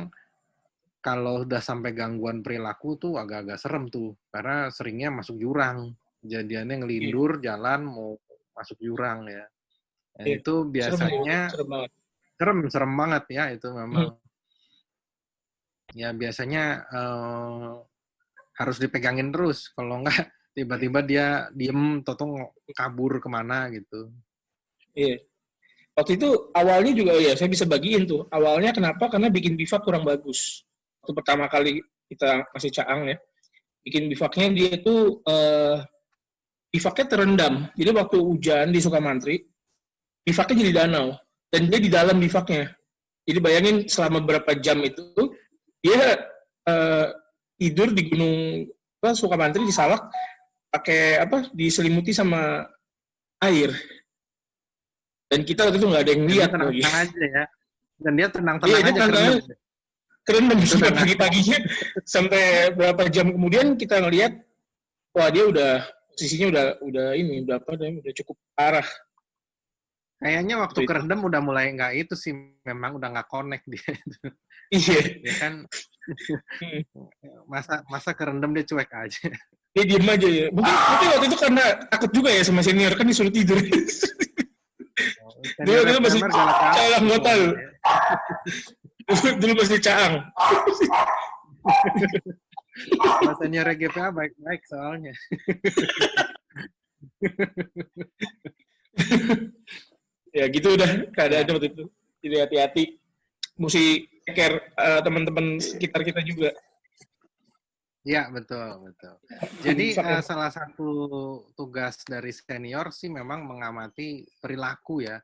kalau udah sampai gangguan perilaku tuh agak-agak serem tuh, karena seringnya masuk jurang. Kejadiannya ngelindur, jalan, mau masuk jurang ya. Itu biasanya serem banget ya itu memang. Ya biasanya harus dipegangin terus, kalau enggak tiba-tiba dia diem, totong kabur kemana gitu. Iya. Waktu itu awalnya juga ya saya bisa bagiin tuh. Awalnya kenapa? Karena bikin bivak kurang bagus. Waktu pertama kali kita masih caang ya, bikin bivaknya dia tuh bivaknya terendam. Jadi waktu hujan di Sukamantri, bivaknya jadi danau dan dia di dalam bivaknya. Jadi bayangin selama berapa jam itu dia tidur di gunung Sukamantri di Salak pakai diselimuti sama air. Dan kita waktu itu nggak ada yang lihat lagi. Tenang aja ya. Dan dia tenang-tenang aja kerendam sampai pagi-paginya sampai berapa jam kemudian kita ngelihat wah dia udah posisinya udah cukup parah. Kayaknya waktu kerendam udah mulai nggak itu sih, memang udah nggak connect dia. Iya. Ya kan, masa kerendam dia cuek aja. Dia diem aja ya. Mungkin waktu itu karena takut juga ya sama senior kan disuruh tidur. Dulu masih caang nggak tahu. Dulu masih caang. Senior GPA baik-baik soalnya. Ya gitu udah keadaannya waktu itu. Jadi hati-hati. Mesti care teman-teman sekitar kita juga. Ya betul. Jadi salah satu tugas dari senior sih memang mengamati perilaku ya.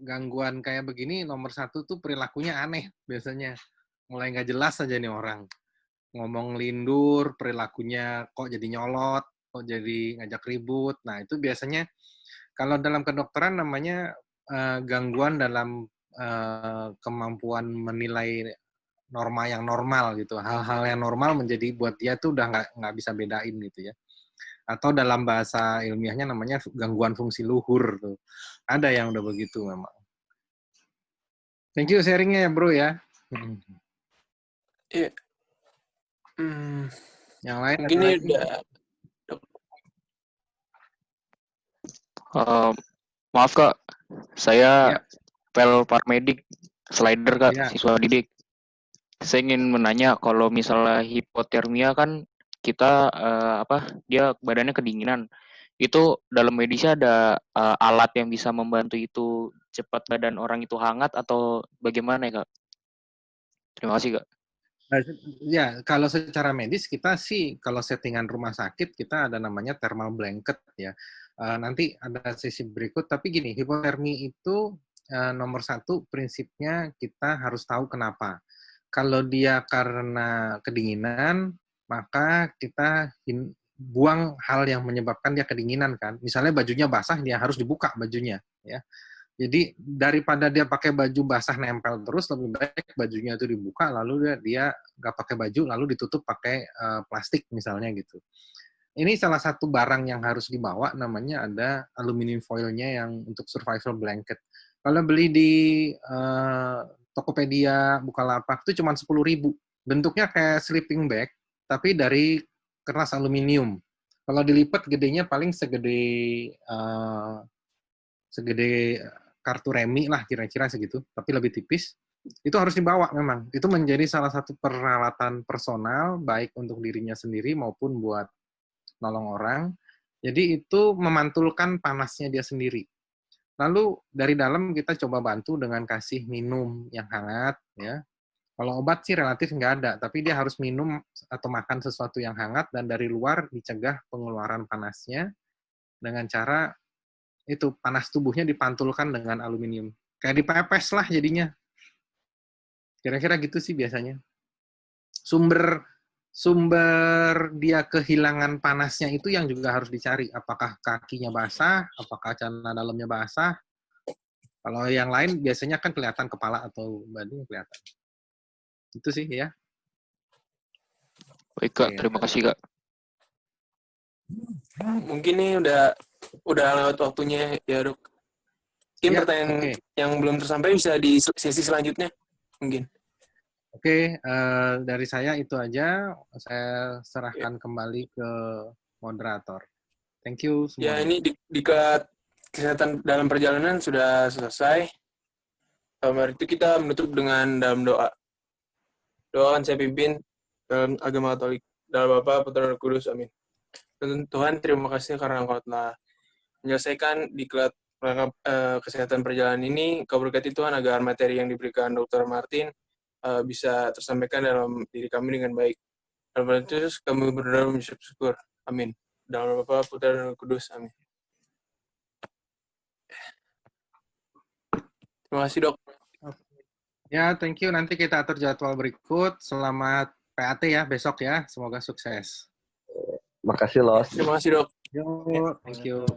Gangguan kayak begini nomor satu tuh perilakunya aneh biasanya. Mulai nggak jelas aja nih orang. Ngomong lindur, perilakunya kok jadi nyolot, kok jadi ngajak ribut. Nah itu biasanya kalau dalam kedokteran namanya gangguan dalam kemampuan menilai norma yang normal gitu. Hal-hal yang normal menjadi buat dia tuh udah nggak bisa bedain gitu ya. Atau dalam bahasa ilmiahnya namanya gangguan fungsi luhur tuh. Ada yang udah begitu memang. Thank you sharingnya ya bro ya. Iya. Yang lain Gini udah. Maaf kak, saya pel paramedik slider kak, siswa didik. Saya ingin menanya kalau misalnya hipotermia kan kita dia badannya kedinginan. Itu dalam medisnya ada alat yang bisa membantu itu cepat badan orang itu hangat atau bagaimana ya kak? Terima kasih kak. Ya, kalau secara medis kita sih kalau settingan rumah sakit kita ada namanya thermal blanket ya. Nanti ada sesi berikut, tapi gini, hipotermi itu nomor satu prinsipnya kita harus tahu kenapa. Kalau dia karena kedinginan, maka kita buang hal yang menyebabkan dia kedinginan kan. Misalnya bajunya basah, dia harus dibuka bajunya, ya. Jadi daripada dia pakai baju basah nempel terus, lebih baik bajunya itu dibuka, lalu dia nggak pakai baju, lalu ditutup pakai plastik misalnya gitu. Ini salah satu barang yang harus dibawa, namanya ada aluminium foilnya yang untuk survival blanket. Kalau beli di Tokopedia, Bukalapak itu cuma 10.000. Bentuknya kayak sleeping bag, tapi dari kertas aluminium. Kalau dilipat gedenya paling segede kartu remi lah kira-kira segitu, tapi lebih tipis. Itu harus dibawa memang. Itu menjadi salah satu peralatan personal, baik untuk dirinya sendiri maupun buat nolong orang. Jadi itu memantulkan panasnya dia sendiri. Lalu dari dalam kita coba bantu dengan kasih minum yang hangat, ya. Kalau obat sih relatif nggak ada, tapi dia harus minum atau makan sesuatu yang hangat, dan dari luar dicegah pengeluaran panasnya dengan cara itu panas tubuhnya dipantulkan dengan aluminium. Kayak dipepes lah jadinya. Kira-kira gitu sih biasanya. Sumber dia kehilangan panasnya itu yang juga harus dicari. Apakah kakinya basah, apakah celana dalamnya basah. Kalau yang lain biasanya kan kelihatan kepala atau badan kelihatan. Itu sih ya. Baik Kak, terima kasih Kak. Mungkin nih udah lewat waktunya ya Dok. Mungkin pertanyaan yang belum tersampaikan bisa di sesi selanjutnya mungkin. Oke, dari saya itu aja. Saya serahkan kembali ke moderator. Thank you semuanya. Ya, ini diklat kesehatan dalam perjalanan sudah selesai. Mari itu kita menutup dengan dalam doa. Doa akan saya pimpin dalam agama Katolik. Dalam Bapa, Putra, dan Roh Kudus. Amin. Dan Tuhan, terima kasih karena Engkau telah menyelesaikan diklat kesehatan perjalanan ini. Kau berkati Tuhan agar materi yang diberikan Dr. Martin bisa tersampaikan dalam diri kami dengan baik. Dalam itu kami berdoa mengucap syukur. Amin. Dalam Bapa, Putra, dan Roh Kudus. Amin. Terima kasih, Dok. Ya, thank you. Nanti kita atur jadwal berikut. Selamat PAT ya besok ya. Semoga sukses. Makasih, Los. Terima kasih, Dok. Yo, thank you.